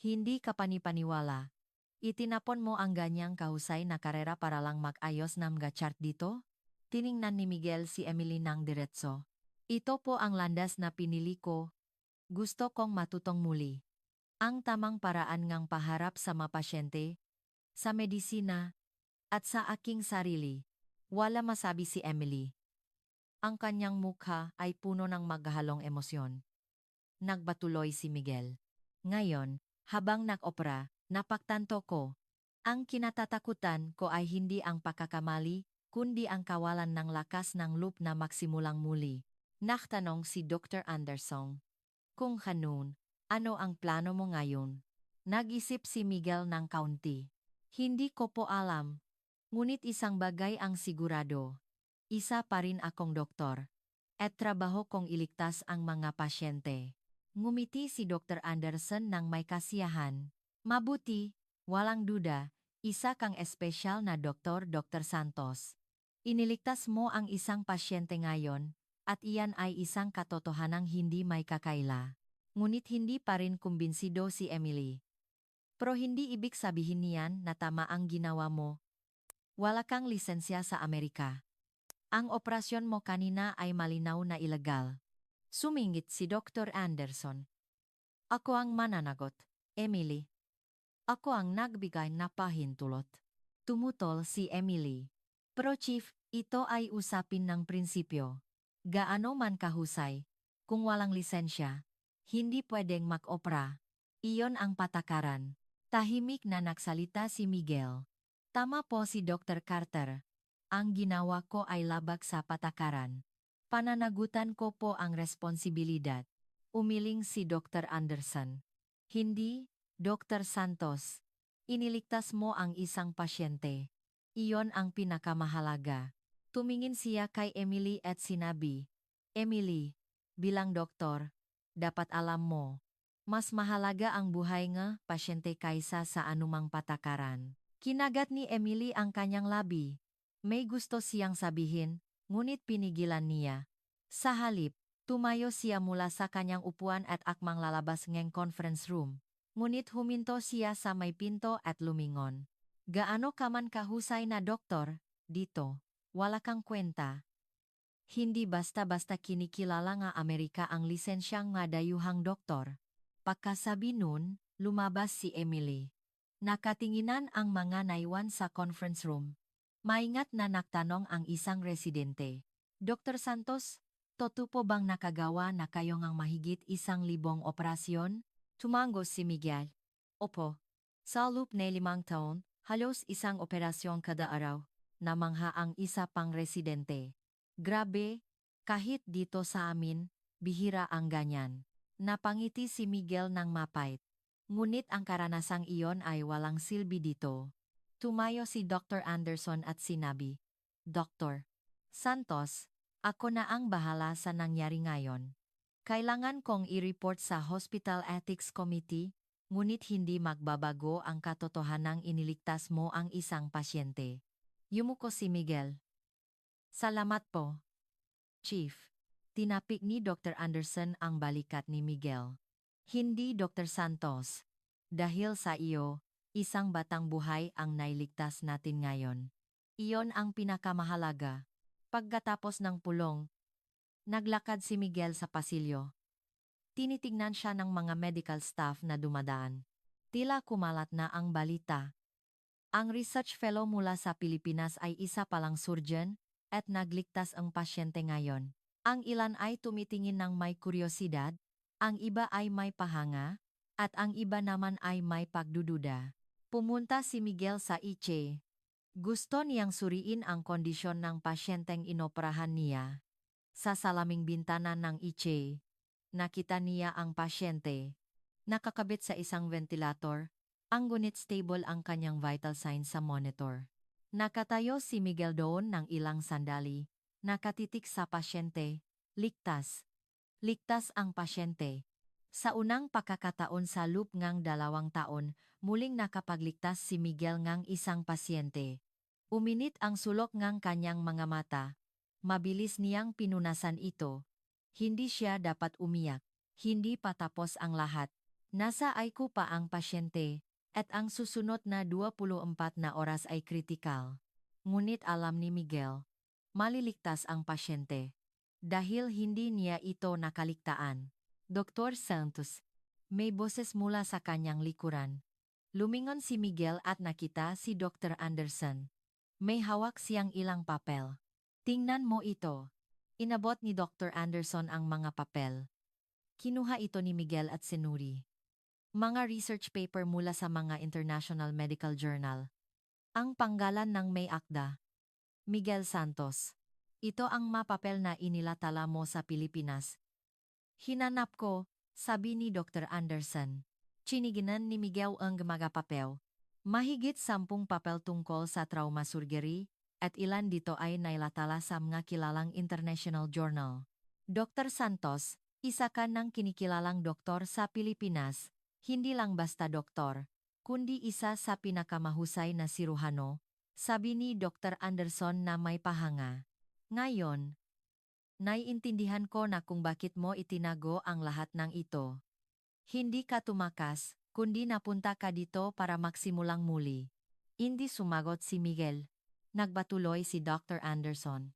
Hindi ka panipaniwala. Itinapon mo ang ganyang kahusay na karera para lang mag-ayos ng mga chart dito? Tiningnan ni Miguel si Emily ng diretso. Ito po ang landas na pinili ko. Gusto kong matutong muli. Ang tamang paraan ngang paharap sa mga pasyente, sa medisina, at sa aking sarili. Wala masabi si Emily. Ang kanyang mukha ay puno ng maghahalong emosyon. Nagbatuloy si Miguel. Ngayon, habang nag-opera, napagtanto ko. Ang kinatatakutan ko ay hindi ang pagkakamali, kundi ang kawalan ng lakas ng loob na magsimulang muli. Nagtanong si Dr. Anderson. Kung ganun, ano ang plano mo ngayon? Nag-isip si Miguel ng kaunti. Hindi ko po alam. Ngunit isang bagay ang sigurado. Isa pa rin akong doktor. At trabaho kong iligtas ang mga pasyente. Ngumiti si Dr. Anderson ng may kasiyahan. Mabuti, walang duda, isa kang espesyal na doktor, Dr. Santos. Iniligtas mo ang isang pasyente ngayon, at iyan ay isang katotohanang hindi may kakaila. Ngunit hindi pa rin kumbinsido si Emily. Pero hindi ibig sabihin niyan na tama ang ginawa mo. Wala kang lisensya sa Amerika. Ang operasyon mo kanina ay malinaw na ilegal. Sumingit si Dr. Anderson. Ako ang mananagot, Emily. Ako ang nagbigay na pahintulot. Tumutol si Emily. Pero Chief, ito ay usapin ng prinsipyo. Gaano man kahusay, kung walang lisensya, hindi pwedeng mag-opera. Iyon ang patakaran. Tahimik na nagsalita si Miguel. Tama po si Dr. Carter. Ang ginawa ko ay labag sa patakaran. Pananagutan ko po ang responsibilidad. Umiling si Dr. Anderson. Hindi, Dr. Santos. Iniligtas mo ang isang pasyente. Iyon ang pinakamahalaga. Tumingin siya kay Emily at sinabi, Emily, bilang doktor, dapat alam mo, mas mahalaga ang buhay ng pasyente kaysa sa anumang patakaran. Kinagat ni Emily ang kanyang labi. May gusto siyang sabihin, ngunit pinigilan niya. Sa halip, tumayo siya mula sa kanyang upuan at akmang lalabas ng conference room. Ngunit huminto siya sa may pinto at lumingon. Gaano ka man kahusay na doktor, dito, wala kang kwenta. Hindi basta-basta kinikilala nga Amerika ang lisensyang nga dayuhang doktor. Pagkasabi nun, lumabas si Emily. Nakatinginan ang mga naiwan sa conference room. Maingat na nagtanong ang isang residente. Dr. Santos, totoo po bang nakagawa na kayo ngang mahigit 1,000 operasyon? Tumanggos si Miguel. Opo. Sa loob na 5 taon, halos isang operasyon kada araw. Namangha ang isa pang residente. Grabe, kahit dito sa amin, bihira ang ganyan. Napangiti si Miguel ng mapait. Ngunit ang karanasang iyon ay walang silbi dito. Tumayo si Dr. Anderson at sinabi, Dr. Santos, ako na ang bahala sa nangyari ngayon. Kailangan kong i-report sa Hospital Ethics Committee, ngunit hindi magbabago ang katotohanang iniligtas mo ang isang pasyente. Yumuko si Miguel. Salamat po, Chief. Tinapik ni Dr. Anderson ang balikat ni Miguel. Hindi Dr. Santos. Dahil sa iyo, isang batang buhay ang nailigtas natin ngayon. Iyon ang pinakamahalaga. Pagkatapos ng pulong, naglakad si Miguel sa pasilyo. Tinitignan siya ng mga medical staff na dumadaan. Tila kumalat na ang balita. Ang research fellow mula sa Pilipinas ay isa palang surgeon at nagligtas ang pasyente ngayon. Ang ilan ay tumitingin ng may kuryosidad, ang iba ay may pahanga, at ang iba naman ay may pagdududa. Pumunta si Miguel sa ICE. Gusto niyang suriin ang kondisyon ng pasyenteng inoperahan niya. Sa salaming bintana ng ICE, nakita niya ang pasyente. Nakakabit sa isang ventilator, ang ngunit stable ang kanyang vital signs sa monitor. Nakatayo si Miguel doon ng ilang sandali, nakatitik sa pasyente, ligtas. Ligtas ang pasyente. Sa unang pagkakataon sa loob ngang 2 taon, muling nakapagligtas si Miguel ngang isang pasyente. Uminit ang sulok ngang kanyang mga mata. Mabilis niyang pinunasan ito. Hindi siya dapat umiyak. Hindi pa tapos ang lahat. Nasa ICU pa ang pasyente, at ang susunod na 24 na oras ay kritikal. Ngunit alam ni Miguel, maliligtas ang pasyente. Dahil hindi niya ito nakaligtaan. Dr. Santos. May boses mula sa kanyang likuran. Lumingon si Miguel at nakita si Dr. Anderson. May hawak siyang ilang papel. Tingnan mo ito. Inabot ni Dr. Anderson ang mga papel. Kinuha ito ni Miguel at sinuri. Mga research paper mula sa mga international medical journal. Ang panggalan ng may akda. Miguel Santos. Ito ang mapapel na inilatala mo sa Pilipinas. Hinanap ko, sabi ni Dr. Anderson. Chiniginan ni Miguel ang mga papel. Mahigit 10 papel tungkol sa trauma surgery, at ilan dito ay nailatala sa mga kilalang international journal. Dr. Santos, isa ka ng kinikilalang doktor sa Pilipinas, hindi lang basta doktor, kundi isa sa pinakamahusay na siruhano, sabi ni Dr. Anderson na may pahanga. Ngayon, naiintindihan ko na kung bakit mo itinago ang lahat ng ito. Hindi ka tumakas, kundi napunta ka dito para magsimulang muli. Hindi sumagot si Miguel. Nagbatuloy si Dr. Anderson.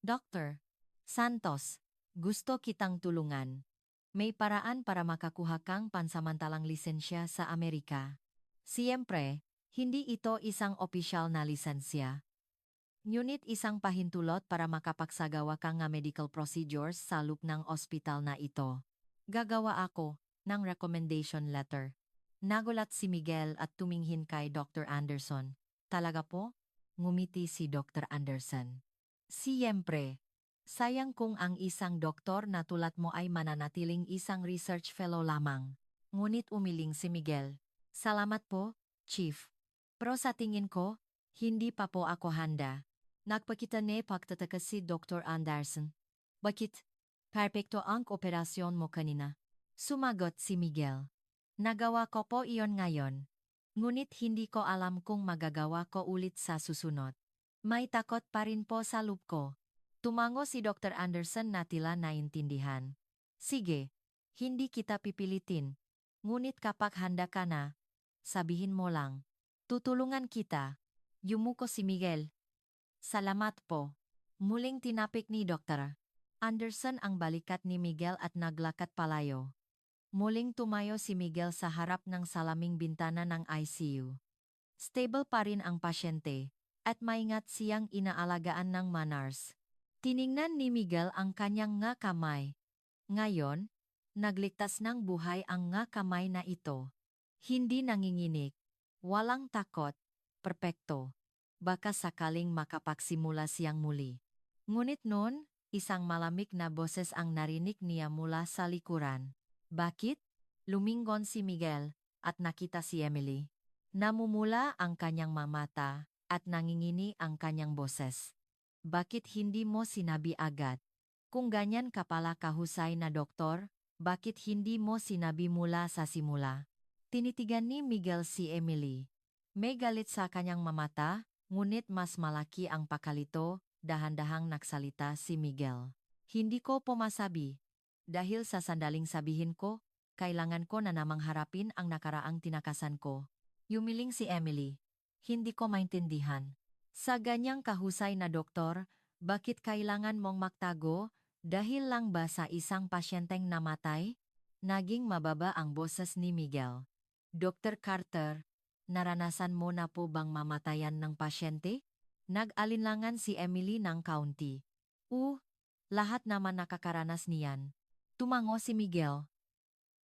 Dr. Santos, gusto kitang tulungan. May paraan para makakuha kang pansamantalang lisensya sa Amerika. Siyempre, hindi ito isang opisyal na lisensya. Ngunit isang pahintulot para makapagsagawa kang nga medical procedures sa loob ng ospital na ito. Gagawa ako ng recommendation letter. Nagulat si Miguel at tumingin kay Dr. Anderson. Talaga po? Ngumiti si Dr. Anderson. Siyempre. Sayang kung ang isang doktor na tulad mo ay mananatiling isang research fellow lamang. Ngunit umiling si Miguel. Salamat po, Chief. Pero sa tingin ko, hindi pa po ako handa. Nagpakita ni pagtataka si Dr. Anderson. Bakit? Perpekto ang operasyon mo kanina. Sumagot si Miguel. Nagawa ko po iyon ngayon. Ngunit hindi ko alam kung magagawa ko ulit sa susunod. May takot pa rin po sa loob ko. Tumango si Dr. Anderson na tila naintindihan. Sige, hindi kita pipilitin. Ngunit kapag handa ka na, sabihin mo lang. Tutulungan kita. Yumuko si Miguel. Salamat po. Muling tinapik ni Dr. Anderson ang balikat ni Miguel at naglakad palayo. Muling tumayo si Miguel sa harap ng salaming bintana ng ICU. Stable pa rin ang pasyente, at maingat siyang inaalagaan ng manars. Tiningnan ni Miguel ang kanyang nga kamay. Ngayon, nagligtas ng buhay ang nga kamay na ito. Hindi nanginginig, walang takot, perpekto. Baka sakaling makapagsimula siyang muli. Ngunit noon, isang malamig na boses ang narinig niya mula sa likuran. Bakit? Lumingon si Miguel, at nakita si Emily. Namumula ang kanyang mamata, at nangingini ang kanyang boses. Bakit hindi mo sinabi agad? Kung ganyan ka pala kahusay na doktor, bakit hindi mo sinabi mula sa simula? Tinitigan ni Miguel si Emily. May galit sa kanyang mamata, ngunit mas malaki ang pakalito, dahan-dahang nagsalita si Miguel. Hindi ko po masabi. Dahil sa sandaling sabihin ko, kailangan ko na namang harapin ang nakaraang tinakasan ko. Yumiling si Emily. Hindi ko maintindihan. Sa ganyang kahusay na doktor, bakit kailangan mong magtago? Dahil lang ba sa isang pasyenteng namatay? Naging mababa ang boses ni Miguel. Dr. Carter, naranasan mo na po bang mamatayan ng pasyente? Nag-alinlangan si Emily ng kaunti. Lahat naman nakakaranas niyan. Tumango si Miguel.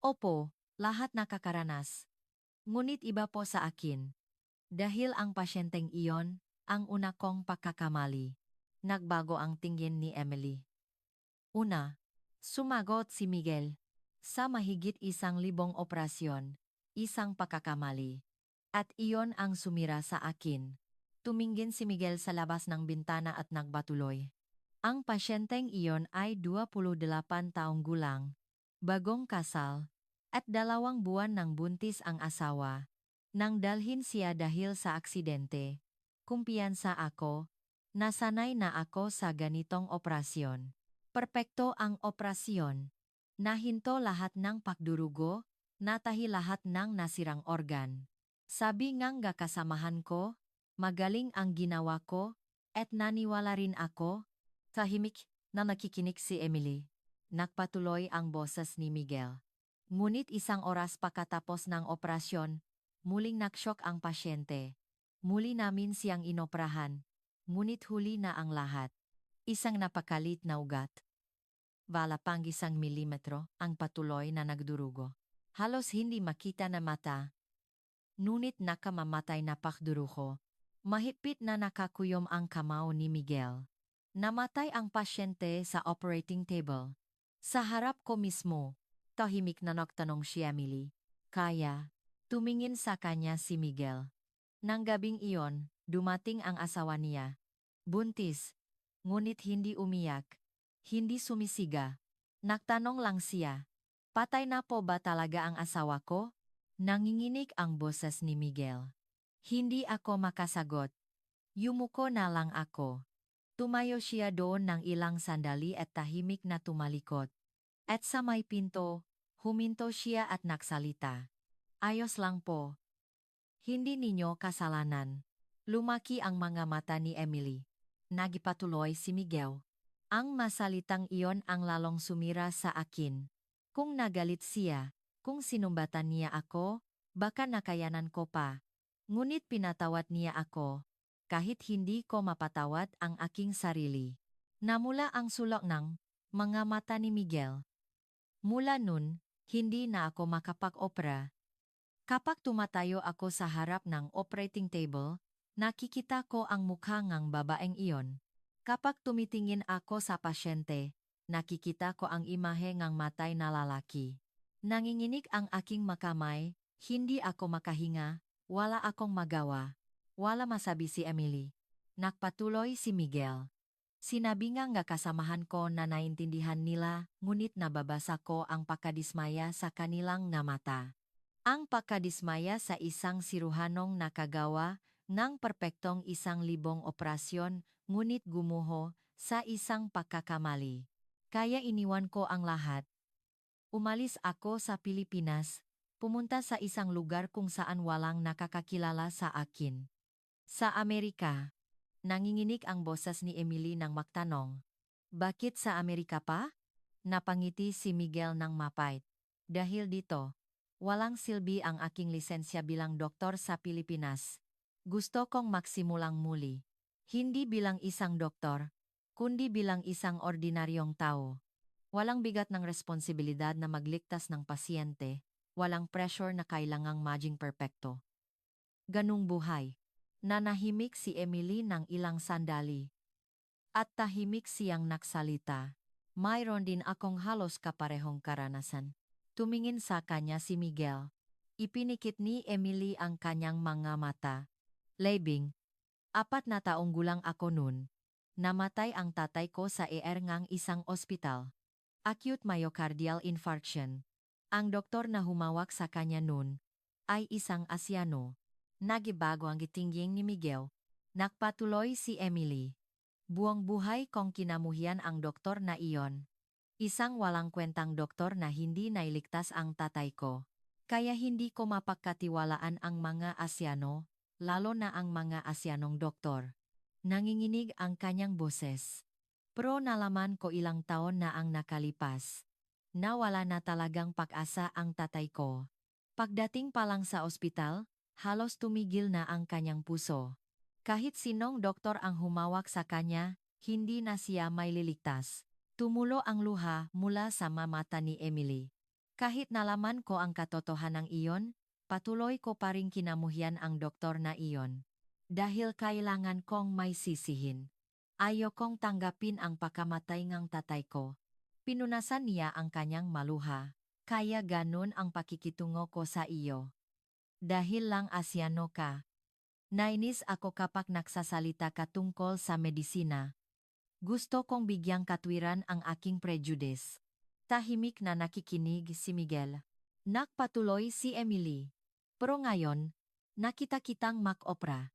Opo, lahat nakakaranas. Ngunit iba po sa akin. Dahil ang pasyenteng iyon, ang una kong pagkakamali. Nagbago ang tingin ni Emily. Una, sumagot si Miguel. Sa mahigit 1,000 operasyon, isang pagkakamali. At iyon ang sumira sa akin. Tumingin si Miguel sa labas ng bintana at nagbatuloy. Ang pasyenteng iyon ay 28 taong gulang, bagong kasal, at 2 buwan ng buntis ang asawa. Nang dalhin siya dahil sa aksidente, kumpiyansa ako, nasanay na ako sa ganitong operasyon. Perpekto ang operasyon. Nahinto lahat ng pagdurugo, natahi lahat ng nasirang organ. Sabi ngang kasamahan ko, magaling ang ginawa ko, at naniwala rin ako. Tahimik na nakikinig si Emily. Nagpatuloy ang boses ni Miguel. Ngunit 1 oras pagkatapos ng operasyon, muling nagshock ang pasyente. Muli namin siyang inoprahan, ngunit huli na ang lahat. Isang napakalit na ugat. Wala pang 1 milimetro ang patuloy na nagdurugo. Halos hindi makita na mata. Ngunit nakamamatay na pakdurugo. Mahigpit na nakakuyom ang kamao ni Miguel. Namatay ang pasyente sa operating table. Sa harap ko mismo, tahimik na nagtanong si Emily. Kaya, tumingin sa kanya si Miguel. Nang gabing iyon, dumating ang asawa niya. Buntis, ngunit hindi umiyak, hindi sumisiga. Nagtanong lang siya, patay na po ba talaga ang asawa ko? Nanginginig ang boses ni Miguel. Hindi ako makasagot. Yumuko na lang ako. Tumayo siya doon ng ilang sandali at tahimik na tumalikod. At sa may pinto, huminto siya at nagsalita. Ayos lang po. Hindi ninyo kasalanan. Lumaki ang mga mata ni Emily. Nagipatuloy si Miguel. Ang masalitang iyon ang lalong sumira sa akin. Kung nagalit siya, kung sinumbatan niya ako, baka nakayanan ko pa. Ngunit pinatawad niya ako, kahit hindi ko mapatawad ang aking sarili. Namula ang sulok ng mga mata ni Miguel. Mula nun, hindi na ako makapag-opera. Kapag tumatayo ako sa harap ng operating table, nakikita ko ang mukha ng babaeng iyon. Kapag tumitingin ako sa pasyente, nakikita ko ang imahe ng matay na lalaki. Nanginginig ang aking makamay, hindi ako makahinga, wala akong magawa. Wala masabi si Emily. Nagpatuloy si Miguel. Sinabi nga kasamahan ko na naintindihan nila, ngunit nababasa ko ang pakadismaya sa kanilang mata. Ang pakadismaya sa isang siruhanong nakagawa ng perpektong 1,000 operasyon, ngunit gumuho sa isang pagkakamali. Kaya iniwan ko ang lahat. Umalis ako sa Pilipinas, pumunta sa isang lugar kung saan walang nakakakilala sa akin. Sa Amerika. Nanginginig ang boses ni Emily nang magtanong. Bakit sa Amerika pa? Napangiti si Miguel ng mapait. Dahil dito, walang silbi ang aking lisensya bilang doktor sa Pilipinas. Gusto kong magsimulang muli. Hindi bilang isang doktor, kundi bilang isang ordinaryong tao. Walang bigat ng responsibilidad na magligtas ng pasyente, walang pressure na kailangang maging perpekto. Ganung buhay. Nanahimik si Emily ng ilang sandali. At tahimik siyang nagsalita. Mayroon din akong halos kaparehong karanasan. Tumingin sa kanya si Miguel. Ipinikit ni Emily ang kanyang mga mata. Labing, 4 na taong gulang ako noon. Namatay ang tatay ko sa ngang isang ospital. Acute myocardial infarction. Ang doktor na humawak sa kanya noon ay isang Asyano. Nagibago ang gitingying ni Miguel. Nagpatuloy si Emily. Buong buhay kong kinamuhian ang doktor na iyon. Isang walang kwentang doktor na hindi nailigtas ang tatay ko. Kaya hindi ko mapagkatiwalaan ang mga Asyano, lalo na ang mga Asyanong doktor. Nanginginig ang kanyang boses. Pero nalaman ko ilang taon na ang nakalipas. Nawala na talagang pag-asa ang tatay ko. Pagdating pa lang sa ospital, halos tumigil na ang kanyang puso. Kahit sinong doktor ang humawak sa kanya, hindi na siya maililigtas. Tumulo ang luha mula sa mata ni Emily. Kahit nalaman ko ang katotohanan iyon, patuloy ko pa ring kinamuhian ang doktor na iyon. Dahil kailangan kong may sisihin. Ayokong tanggapin ang pagkamatay ng tatay ko. Pinunasan niya ang kanyang maluha. Kaya ganun ang pakikitungo ko sa iyo. Dahil lang Asyano ka. Nainis ako kapag nagsasalita ka tungkol sa medisina. Gusto kong bigyang katwiran ang aking prejudice. Tahimik na nakikinig si Miguel. Nagpatuloy si Emily. Pero ngayon, nakita kitang mag-opera.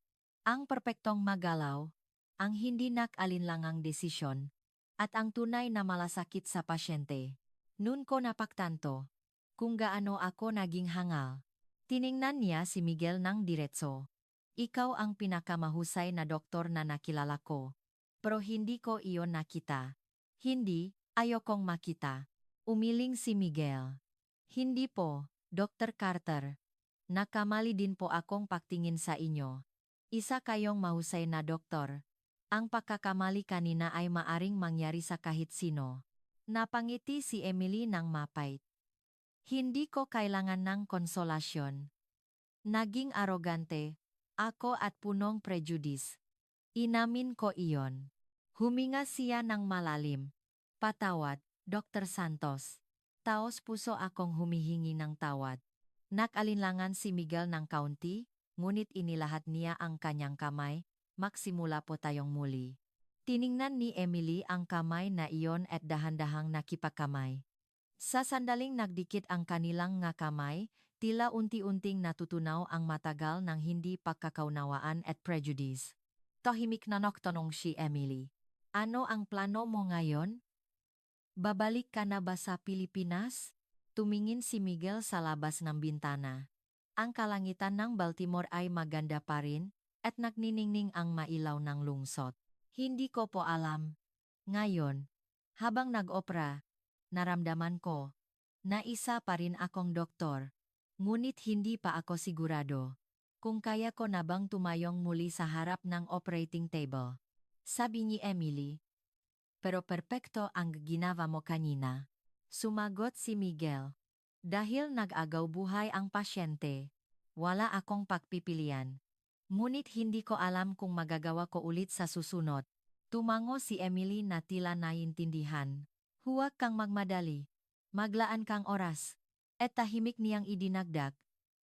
Ang perpektong magalaw, ang hindi nag-alinlangang desisyon, at ang tunay na malasakit sa pasyente. Noon ko napagtanto kung gaano ako naging hangal. Tiningnan niya si Miguel ng diretso. Ikaw ang pinakamahusay na doktor na nakilala ko. Pero hindi ko iyon nakita. Hindi, ayokong makita. Umiling si Miguel. Hindi po, Dr. Carter. Nakamali din po akong pagtingin sa inyo. Isa kayong mahusay na doktor. Ang pagkakamali kanina ay maaring mangyari sa kahit sino. Napangiti si Emily ng mapait. Hindi ko kailangan ng konsolasyon. Naging arogante. Ako at punong prejudice. Inamin ko iyon. Huminga siya ng malalim. Patawad, Dr. Santos. Taos puso akong humihingi ng tawad. Nakalinlangan si Miguel ng kaunti, ngunit inilahat niya ang kanyang kamay, magsimula po tayong muli. Tiningnan ni Emily ang kamay na iyon at dahan-dahang nakipagkamay. Sa sandaling nagdikit ang kanilang nga kamay, tila unti-unting natutunaw ang matagal ng hindi pagkakaunawaan at prejudice. Tahimik na nagtanong si Emily. Ano ang plano mo ngayon? Babalik ka na ba sa Pilipinas? Tumingin si Miguel sa labas ng bintana. Ang kalangitan ng Baltimore ay maganda pa rin, at nagniningning ang mailaw ng lungsod. Hindi ko po alam. Ngayon, habang nag-opera, naramdaman ko na isa pa rin akong doktor. Ngunit hindi pa ako sigurado kung kaya ko na bang tumayong muli sa harap ng operating table. Sabi ni Emily. Pero perpekto ang ginawa mo kanina. Sumagot si Miguel. Dahil nag-agaw buhay ang pasyente, wala akong pagpipilian. Ngunit hindi ko alam kung magagawa ko ulit sa susunod. Tumango si Emily na tila naiintindihan. Huwag kang magmadali. Maglaan kang oras. At tahimik niyang idinagdag.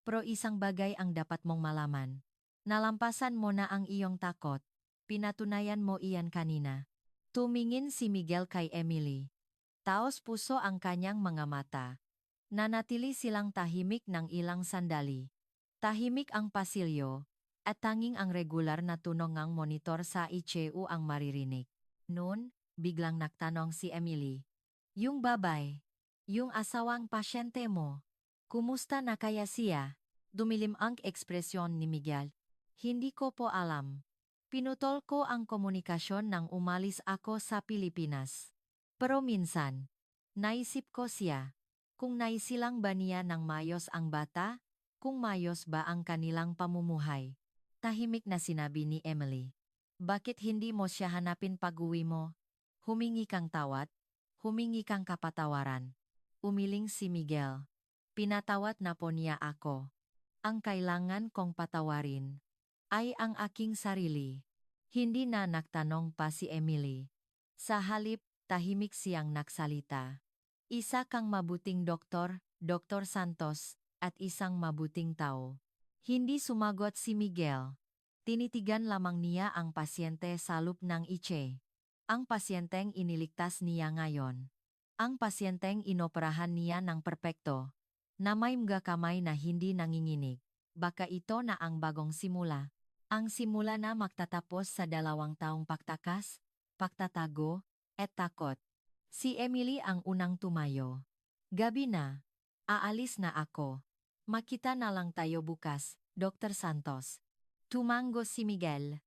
Pero isang bagay ang dapat mong malaman. Nalampasan mo na ang iyong takot. Pinatunayan mo iyan kanina. Tumingin si Miguel kay Emily. Taos puso ang kanyang mga mata. Nanatili silang tahimik ng ilang sandali. Tahimik ang pasilyo, at tanging ang regular na tunog ng monitor sa ICU ang maririnig. Noon, biglang nagtanong si Emily. Yung babay, yung asawang pasyente mo, kumusta na kaya siya? Dumilim ang ekspresyon ni Miguel. Hindi ko po alam. Pinutol ko ang komunikasyon nang umalis ako sa Pilipinas. Pero minsan, naisip ko siya. Kung naisilang ba niya ng mayos ang bata? Kung mayos ba ang kanilang pamumuhay? Tahimik na sinabi ni Emily. Bakit hindi mo siya hanapin pag-uwi mo? Humingi kang tawad? Humingi kang kapatawaran? Umiling si Miguel. Pinatawad na po niya ako. Ang kailangan kong patawarin ay ang aking sarili. Hindi na nagtanong pa si Emily. Sa halip, tahimik siyang nagsalita. Isa kang mabuting doktor, Dr. Santos, at isang mabuting tao. Hindi sumagot si Miguel. Tinitigan lamang niya ang pasyente sa loob ng ICE. Ang pasyenteng iniligtas niya ngayon. Ang pasyenteng inoperahan niya ng perpekto. Na may mga kamay na hindi nanginginig. Baka ito na ang bagong simula. Ang simula na magtatapos sa 2 taong pagtakas, pagtatago, at takot. Si Emily ang unang tumayo. Gabi na. Aalis na ako. Makita na lang tayo bukas, Dr. Santos. Tumango si Miguel.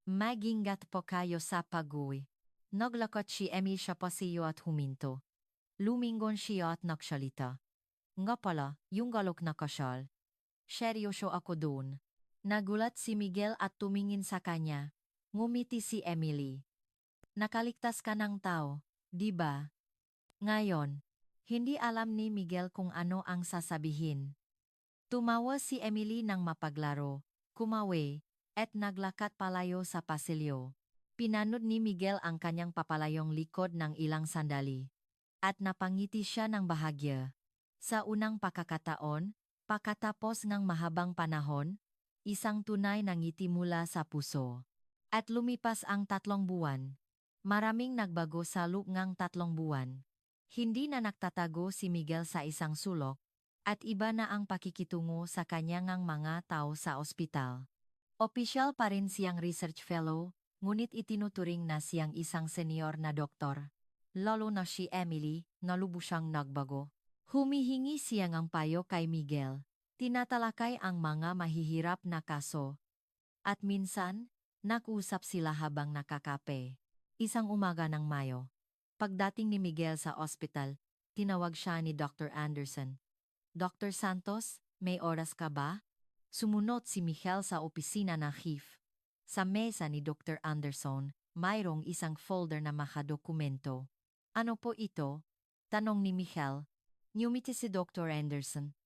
Mag-ingat po kayo sa pag-uwi. Naglakot si Emily siya pa siyo at huminto. Lumingon siya at naksalita. Nga pala, yung galok na kasyal. Seryoso ako doon. Nagulat si Miguel at tumingin sa kanya. Ngumiti si Emily. Nakaligtas ka ng tao, di ba? Ngayon, hindi alam ni Miguel kung ano ang sasabihin. Tumawa si Emily ng mapaglaro, kumawi, at naglakad palayo sa pasilyo. Pinanood ni Miguel ang kanyang papalayong likod ng ilang sandali. At napangiti siya ng bahagya. Sa unang pakakataon, pagkatapos ng mahabang panahon, isang tunay na ngiti mula sa puso. At lumipas ang 3 buwan. Maraming nagbago sa loob ng 3 buwan. Hindi na nagtatago si Miguel sa isang sulok, at iba na ang pakikitungo sa kanyang mga tao sa ospital. Opisyal pa rin siyang research fellow, ngunit itinuturing na siyang isang senior na doktor. Lalo na si Emily, na lubos siyang nagbago. Humihingi siya ng payo kay Miguel. Tinatalakay ang mga mahihirap na kaso. At minsan, nag-usap sila habang nakakape. Isang umaga ng Mayo. Pagdating ni Miguel sa ospital, tinawag siya ni Dr. Anderson. Dr. Santos, may oras ka ba? Sumunod si Michael sa opisina ng chief. Sa mesa ni Dr. Anderson, mayroong isang folder na makadokumento. Ano po ito? Tanong ni Michael. Ngumiti si Dr. Anderson.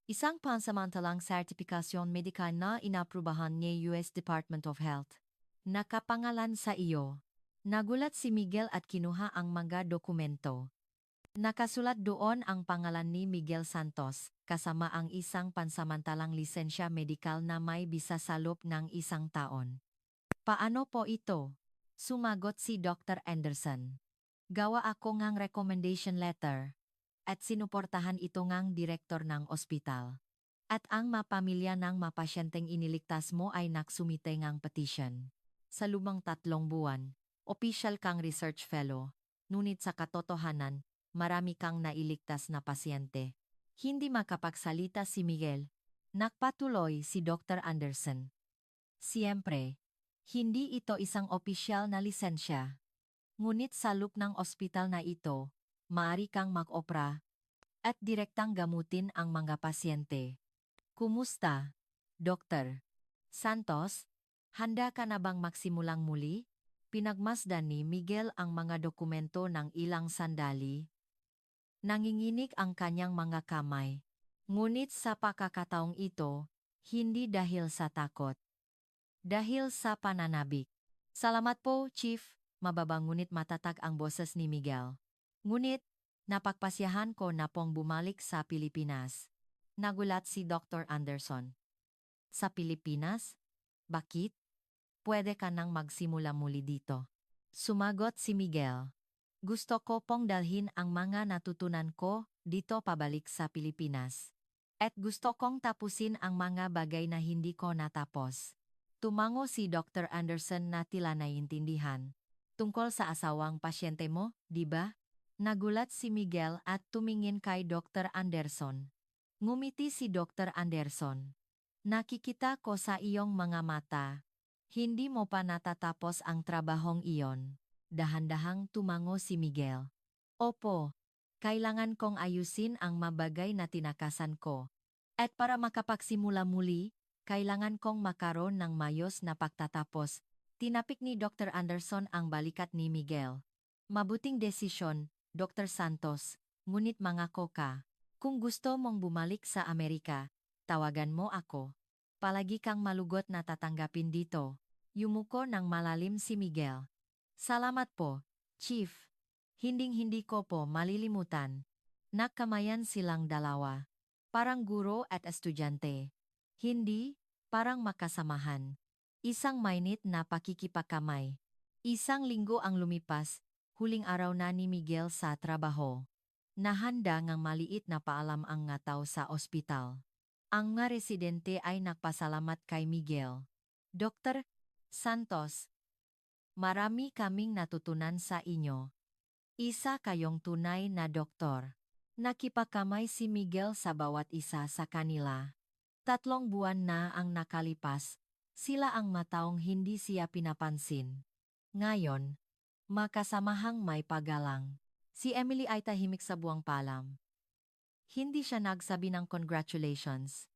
Isang pansamantalang sertipikasyon medikal na inaprubahan ni US Department of Health. Nakapangalan sa iyo. Nagulat si Miguel at kinuha ang mga dokumento. Nakasulat doon ang pangalan ni Miguel Santos, kasama ang isang pansamantalang lisensya medikal na may bisa sa loob ng 1 taon. Paano po ito? Sumagot si Dr. Anderson. Gawa ako ngang recommendation letter. At sinuportahan ito ngang direktor ng ospital. At ang mapamilya ng mapasyenteng iniligtas mo ay naksumite ngang petition. Sa lumang 3 buwan, official kang research fellow. Ngunit sa katotohanan, marami kang nailigtas na pasyente. Hindi makapagsalita si Miguel. Nakpatuloy si Dr. Anderson. Siyempre, hindi ito isang opisyal na lisensya. Ngunit sa loob ng ospital na ito, maaari kang mag-opera at direktang gamutin ang mga pasyente. Kumusta, Dr. Santos? Handa ka na bang magsimulang muli? Pinagmasdan ni Miguel ang mga dokumento ng ilang sandali. Nanginginig ang kanyang mga kamay. Ngunit sa pagkakataong ito, hindi dahil sa takot. Dahil sa pananabik. Salamat po, Chief. Mababang ngunit matatag ang boses ni Miguel. Ngunit, napagpasyahan ko na pong bumalik sa Pilipinas. Nagulat si Dr. Anderson. Sa Pilipinas? Bakit? Pwede ka nang magsimula muli dito. Sumagot si Miguel. Gusto ko pong dalhin ang mga natutunan ko dito pabalik sa Pilipinas. At gusto kong tapusin ang mga bagay na hindi ko natapos. Tumango si Dr. Anderson na tila naiintindihan. Tungkol sa asawang pasyente mo, di ba? Nagulat si Miguel at tumingin kay Dr. Anderson. Ngumiti si Dr. Anderson. Nakikita ko sa iyong mga mata. Hindi mo pa natatapos ang trabahong iyon. Dahan-dahang tumango si Miguel. Opo, kailangan kong ayusin ang mabagay na tinakasan ko. At para makapagsimula muli, kailangan kong makaroon ng mayos na pagtatapos. Tinapik ni Dr. Anderson ang balikat ni Miguel. Mabuting desisyon, Dr. Santos, ngunit mangako ka. Kung gusto mong bumalik sa Amerika, tawagan mo ako. Palagi kang malugot na tatanggapin dito. Yumuko ng malalim si Miguel. Salamat po, Chief. Hinding-hindi ko po malilimutan. Nagkamayan silang dalawa. Parang guro at estudyante. Hindi, parang makasamahan. Isang mainit na pakikipakamay. 1 linggo ang lumipas, huling araw na ni Miguel sa trabaho. Nahanda ngang maliit na paalam ang nga tao sa ospital. Ang nga residente ay nagpasalamat kay Miguel. Dr. Santos, marami kaming natutunan sa inyo. Isa kayong tunay na doktor. Nakipakamay si Miguel sa bawat isa sa kanila. 3 buwan na ang nakalipas, sila ang mataong hindi siya pinapansin. Ngayon, makasamahang may pagalang. Si Emily ay tahimik sa buwang palam. Hindi siya nagsabi ng congratulations.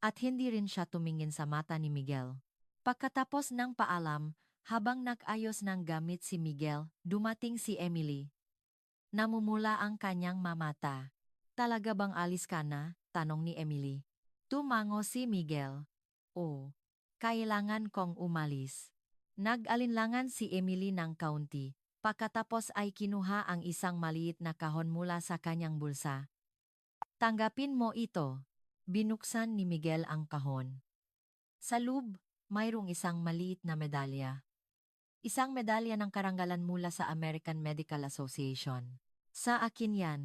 At hindi rin siya tumingin sa mata ni Miguel. Pagkatapos ng paalam, habang nag-ayos ng gamit si Miguel, dumating si Emily. Namumula ang kanyang mamata. Talaga bang alis ka na? Tanong ni Emily. Tumango si Miguel. Oh, kailangan kong umalis. Nag-alinlangan si Emily ng kaunti. Pagkatapos ay kinuha ang isang maliit na kahon mula sa kanyang bulsa. Tanggapin mo ito. Binuksan ni Miguel ang kahon. Sa loob, mayroong isang maliit na medalya. Isang medalya ng karangalan mula sa American Medical Association. Sa akin yan.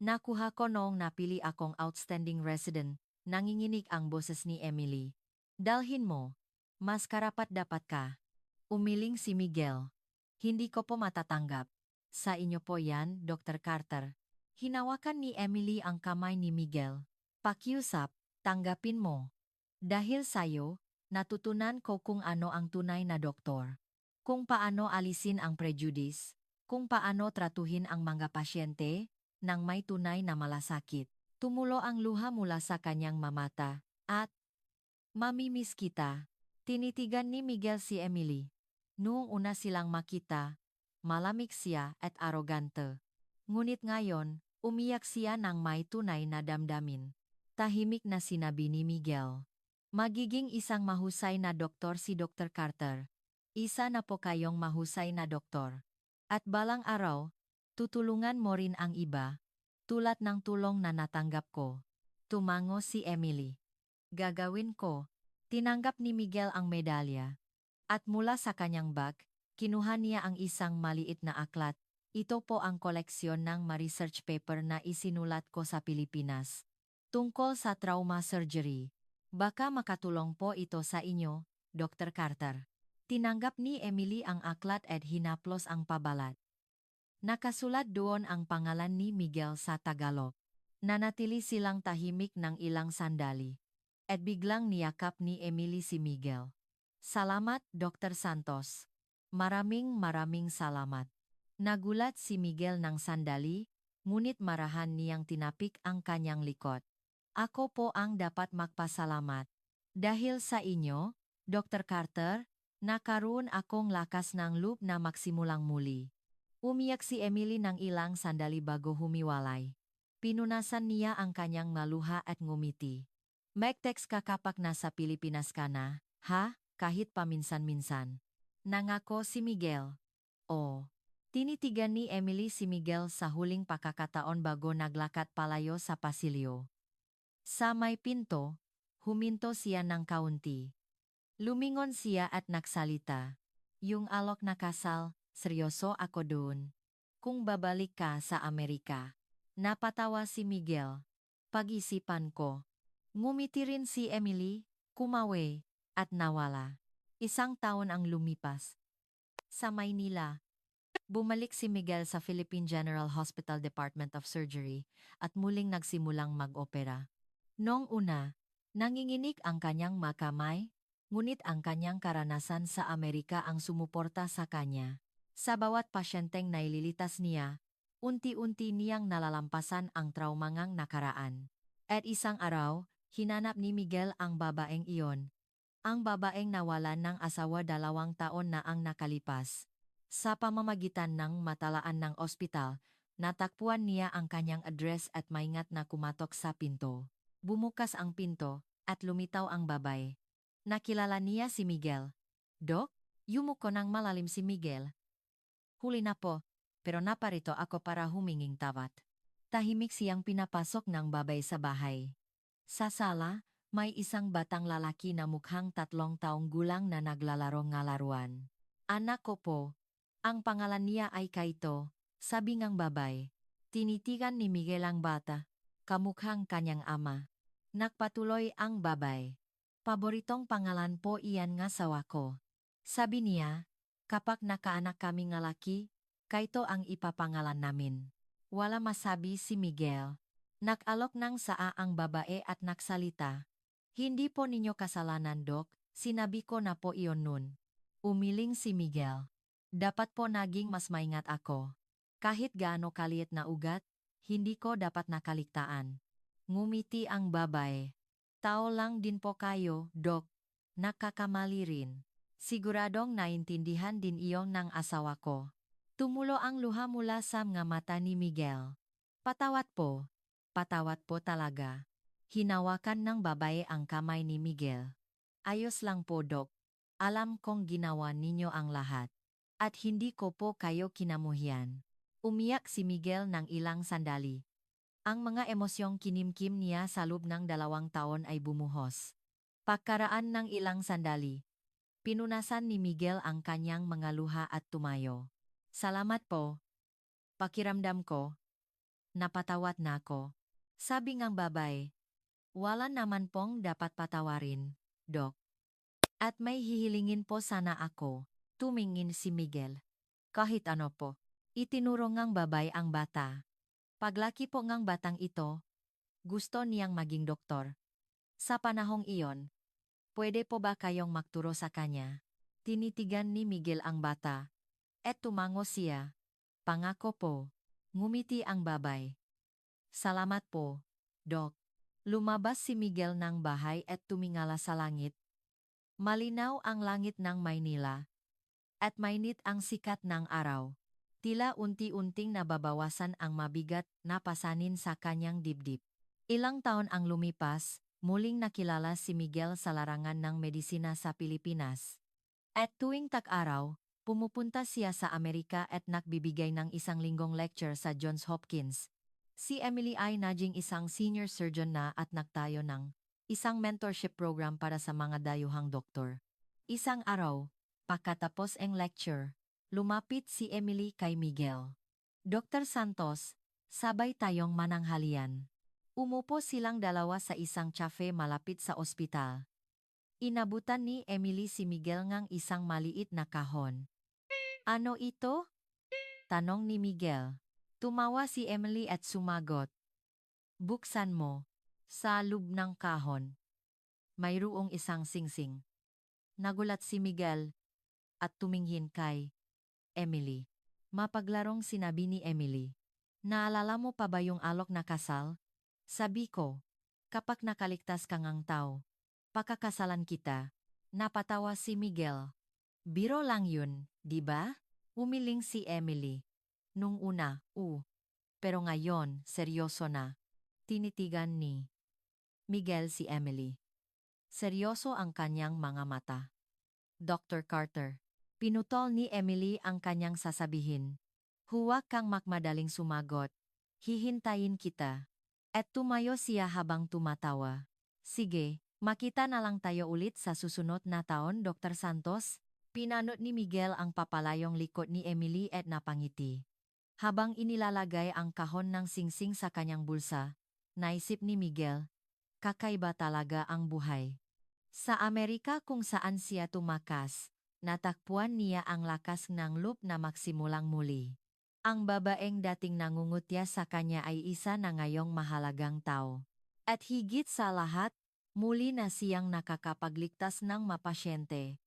Nakuha ko noong napili akong outstanding resident. Nanginginig ang boses ni Emily. Dalhin mo. Mas karapat-dapat ka. Umiling si Miguel. Hindi ko po matatanggap. Sa inyo po yan, Dr. Carter. Hinawakan ni Emily ang kamay ni Miguel. Pakiusap, tanggapin mo. Dahil sayo, natutunan ko kung ano ang tunay na doktor. Kung paano alisin ang prejudice. Kung paano tratuhin ang mga pasyente nang may tunay na malasakit. Tumulo ang luha mula sa kanyang mamata, at mamimiss kita. Tinitigan ni Miguel si Emily. Noong una silang makita, malamig siya at arogante. Ngunit ngayon, umiyak siya ng may tunay na damdamin. Tahimik na sinabi ni Miguel. Magiging isang mahusay na doktor si Dr. Carter. Isa na po kayong mahusay na doktor. At balang araw, tutulungan mo rin ang iba, tulad ng tulong na natanggap ko. Tumango si Emily. Gagawin ko. Tinanggap ni Miguel ang medalya. At mula sa kanyang bag, kinuha niya ang isang maliit na aklat. Ito po ang koleksyon ng ma-research paper na isinulat ko sa Pilipinas. Tungkol sa trauma surgery. Baka makatulong po ito sa inyo, Dr. Carter. Tinanggap ni Emily ang aklat at hinaplos ang pabalat. Nakasulat doon ang pangalan ni Miguel sa Tagalog. Nanatili silang tahimik ng ilang sandali. At biglang niyakap ni Emily si Miguel. Salamat, Dr. Santos. Maraming salamat. Nagulat si Miguel ng sandali, ngunit marahan niyang tinapik ang kanyang likod. Ako po ang dapat magpasalamat. Dahil sa inyo, Dr. Carter, nakaroon akong lakas ng loob na magsimulang muli. Umiyak si Emily ng ilang sandali bago humiwalay. Pinunasan niya ang kanyang maluha at ngumiti. Mag-text ka kapag nasa Pilipinas ka na, ha? Kahit paminsan-minsan. Nangako si Miguel. Oh. Tinitigan ni Emily si Miguel sa huling pakakataon bago naglakad palayo sa pasilyo. Sa may pinto, huminto siya ng kaunti. Lumingon siya at nagsalita. Yung alok na kasal, seryoso ako doon. Kung babalik ka sa Amerika. Napatawa si Miguel. Pag-isipan ko. Ngumiti rin si Emily, kumawe, at nawala. Isang taon ang lumipas. Sa Maynila, bumalik si Miguel sa Philippine General Hospital Department of Surgery at muling nagsimulang mag-opera. Noong una, nanginginig ang kanyang makamay, ngunit ang kanyang karanasan sa Amerika ang sumuporta sa kanya. Sa bawat pasyenteng naililitas niya, unti-unti niyang nalalampasan ang traumangang nakaraan. At isang araw, hinanap ni Miguel ang babaeng iyon. Ang babaeng nawalan ng asawa 2 taon na ang nakalipas. Sa pamamagitan ng matalaan ng ospital, natakpuan niya ang kanyang address at maingat na kumatok sa pinto. Bumukas ang pinto, at lumitaw ang babae. Nakilala niya si Miguel. Dok, yumuko ng malalim si Miguel. Huli na po, pero naparito ako para huminging tawad. Tahimik siyang pinapasok ng babae sa bahay. Sa sala, may isang batang lalaki na mukhang 3 taong gulang na naglalaro ng laruan. Anak ko po. Ang pangalan niya ay Kaito, sabi ng babae. Tinitigan ni Miguel ang bata. Kamukhang kanyang ama. Nagpatuloy ang babae. Paboritong pangalan po iyan ng asawa ko. Sabi niya, kapag nakaanak kaming lalaki, Kaito ang ipapangalan namin. Wala masabi si Miguel. Nag-alok ng saa ang babae at nagsalita. Hindi po ninyo kasalanan, Dok. Sinabi ko na po iyon nun. Umiling si Miguel. Dapat po naging mas maingat ako. Kahit gaano kaliit na ugat, hindi ko dapat nakaligtaan. Ngumiti ang babae. Tao lang din po kayo, Dok. Nakakamali rin. Siguradong naintindihan din iyon ng asawa ko. Tumulo ang luha mula sa mga mata ni Miguel. Patawad po. Patawad po talaga. Hinawakan ng babae ang kamay ni Miguel. Ayos lang po, Dok. Alam kong ginawa ninyo ang lahat. At hindi ko po kayo kinamuhian. Umiyak si Miguel ng ilang sandali. Ang mga emosyong kinimkim niya sa loob ng 2 taon ay bumuhos. Pagkaraan ng ilang sandali, pinunasan ni Miguel ang kanyang mga luha at tumayo. Salamat po. Pakiramdam ko, napatawad na ako. Sabi ng babae, wala naman pong dapat patawarin, Dok. At may hihilingin po sana ako, tumingin si Miguel. Kahit ano po, itinuro ng babae ang bata. Paglaki po ng batang ito, gusto niyang maging doktor. Sa panahong iyon, pwede po ba kayong magturo sa kanya? Tinitigan ni Miguel ang bata. Et tumango siya. Pangako po. Ngumiti ang babay. Salamat po, Dok. Lumabas si Miguel ng bahay at tumingala sa langit. Malinaw ang langit ng Maynila. At mainit ang sikat ng araw. Tila unti-unting nababawasan ang mabigat na pasanin sa kanyang dibdib. Ilang taon ang lumipas, muling nakilala si Miguel sa larangan ng medisina sa Pilipinas. At tuwing tag-araw, pumupunta siya sa Amerika at nagbibigay ng isang linggong lecture sa Johns Hopkins. Si Emily ay naging isang senior surgeon na at nagtayo ng isang mentorship program para sa mga dayuhang doktor. Isang araw, pagkatapos ang lecture, lumapit si Emily kay Miguel. Dr. Santos, sabay tayong mananghalian. Umupo silang dalawa sa isang cafe malapit sa ospital. Inabutan ni Emily si Miguel ngang isang maliit na kahon. Ano ito? Tanong ni Miguel. Tumawa si Emily at sumagot. Buksan mo. Sa loob ng kahon. Mayroong isang singsing. Nagulat si Miguel at tumingin kay Emily. Mapaglarong sinabi ni Emily. Naalala mo pa ba yung alok na kasal? Sabi ko, kapag nakaligtas kang ang tao, pakakasalan kita. Napatawa si Miguel. Biro lang yun, di ba? Umiling si Emily. Nung una, pero ngayon, seryoso na. Tinitigan ni Miguel si Emily. Seryoso ang kanyang mga mata. Dr. Carter. Pinutol ni Emily ang kanyang sasabihin. Huwag kang makmadaling sumagot. Hihintayin kita. At tumayo siya habang tumatawa. Sige, makita na lang tayo ulit sa susunod na taon, Dr. Santos. Pinanot ni Miguel ang papalayong likod ni Emily at napangiti. Habang inilalagay ang kahon ng singsing sa kanyang bulsa, naisip ni Miguel, kakaiba talaga ang buhay. Sa Amerika kung saan siya tumakas, natakpuan niya ang lakas ng loob na magsimulang muli. Ang babaeng dating nangungutya sa kanya ay isa na ngayong mahalagang tao. At higit sa lahat, muli na siyang nakakapagligtas ng mapasyente.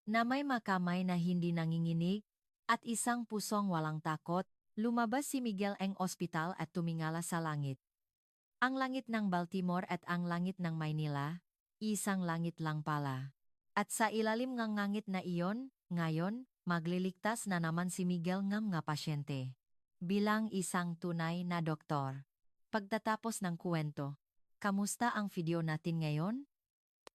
Na may makamay na hindi nanginginig, at isang pusong walang takot, lumabas si Miguel ang ospital at tumingala sa langit. Ang langit ng Baltimore at ang langit ng Maynila, isang langit lang pala. At sa ilalim ng langit na iyon, ngayon, magliligtas na naman si Miguel ng mga pasyente. Bilang isang tunay na doktor. Pagtatapos ng kwento, kamusta ang video natin ngayon?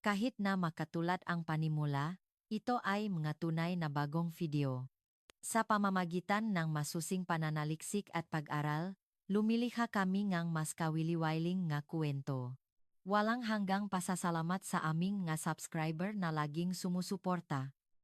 Kahit na makatulad ang panimula, ito ay mga tunay na bagong video. Sa pamamagitan ng masusing pananaliksik at pag-aral, lumilikha kami ng mas kawili-wiling nga kwento. Walang hanggang pasasalamat sa aming nga subscriber na laging sumusuporta.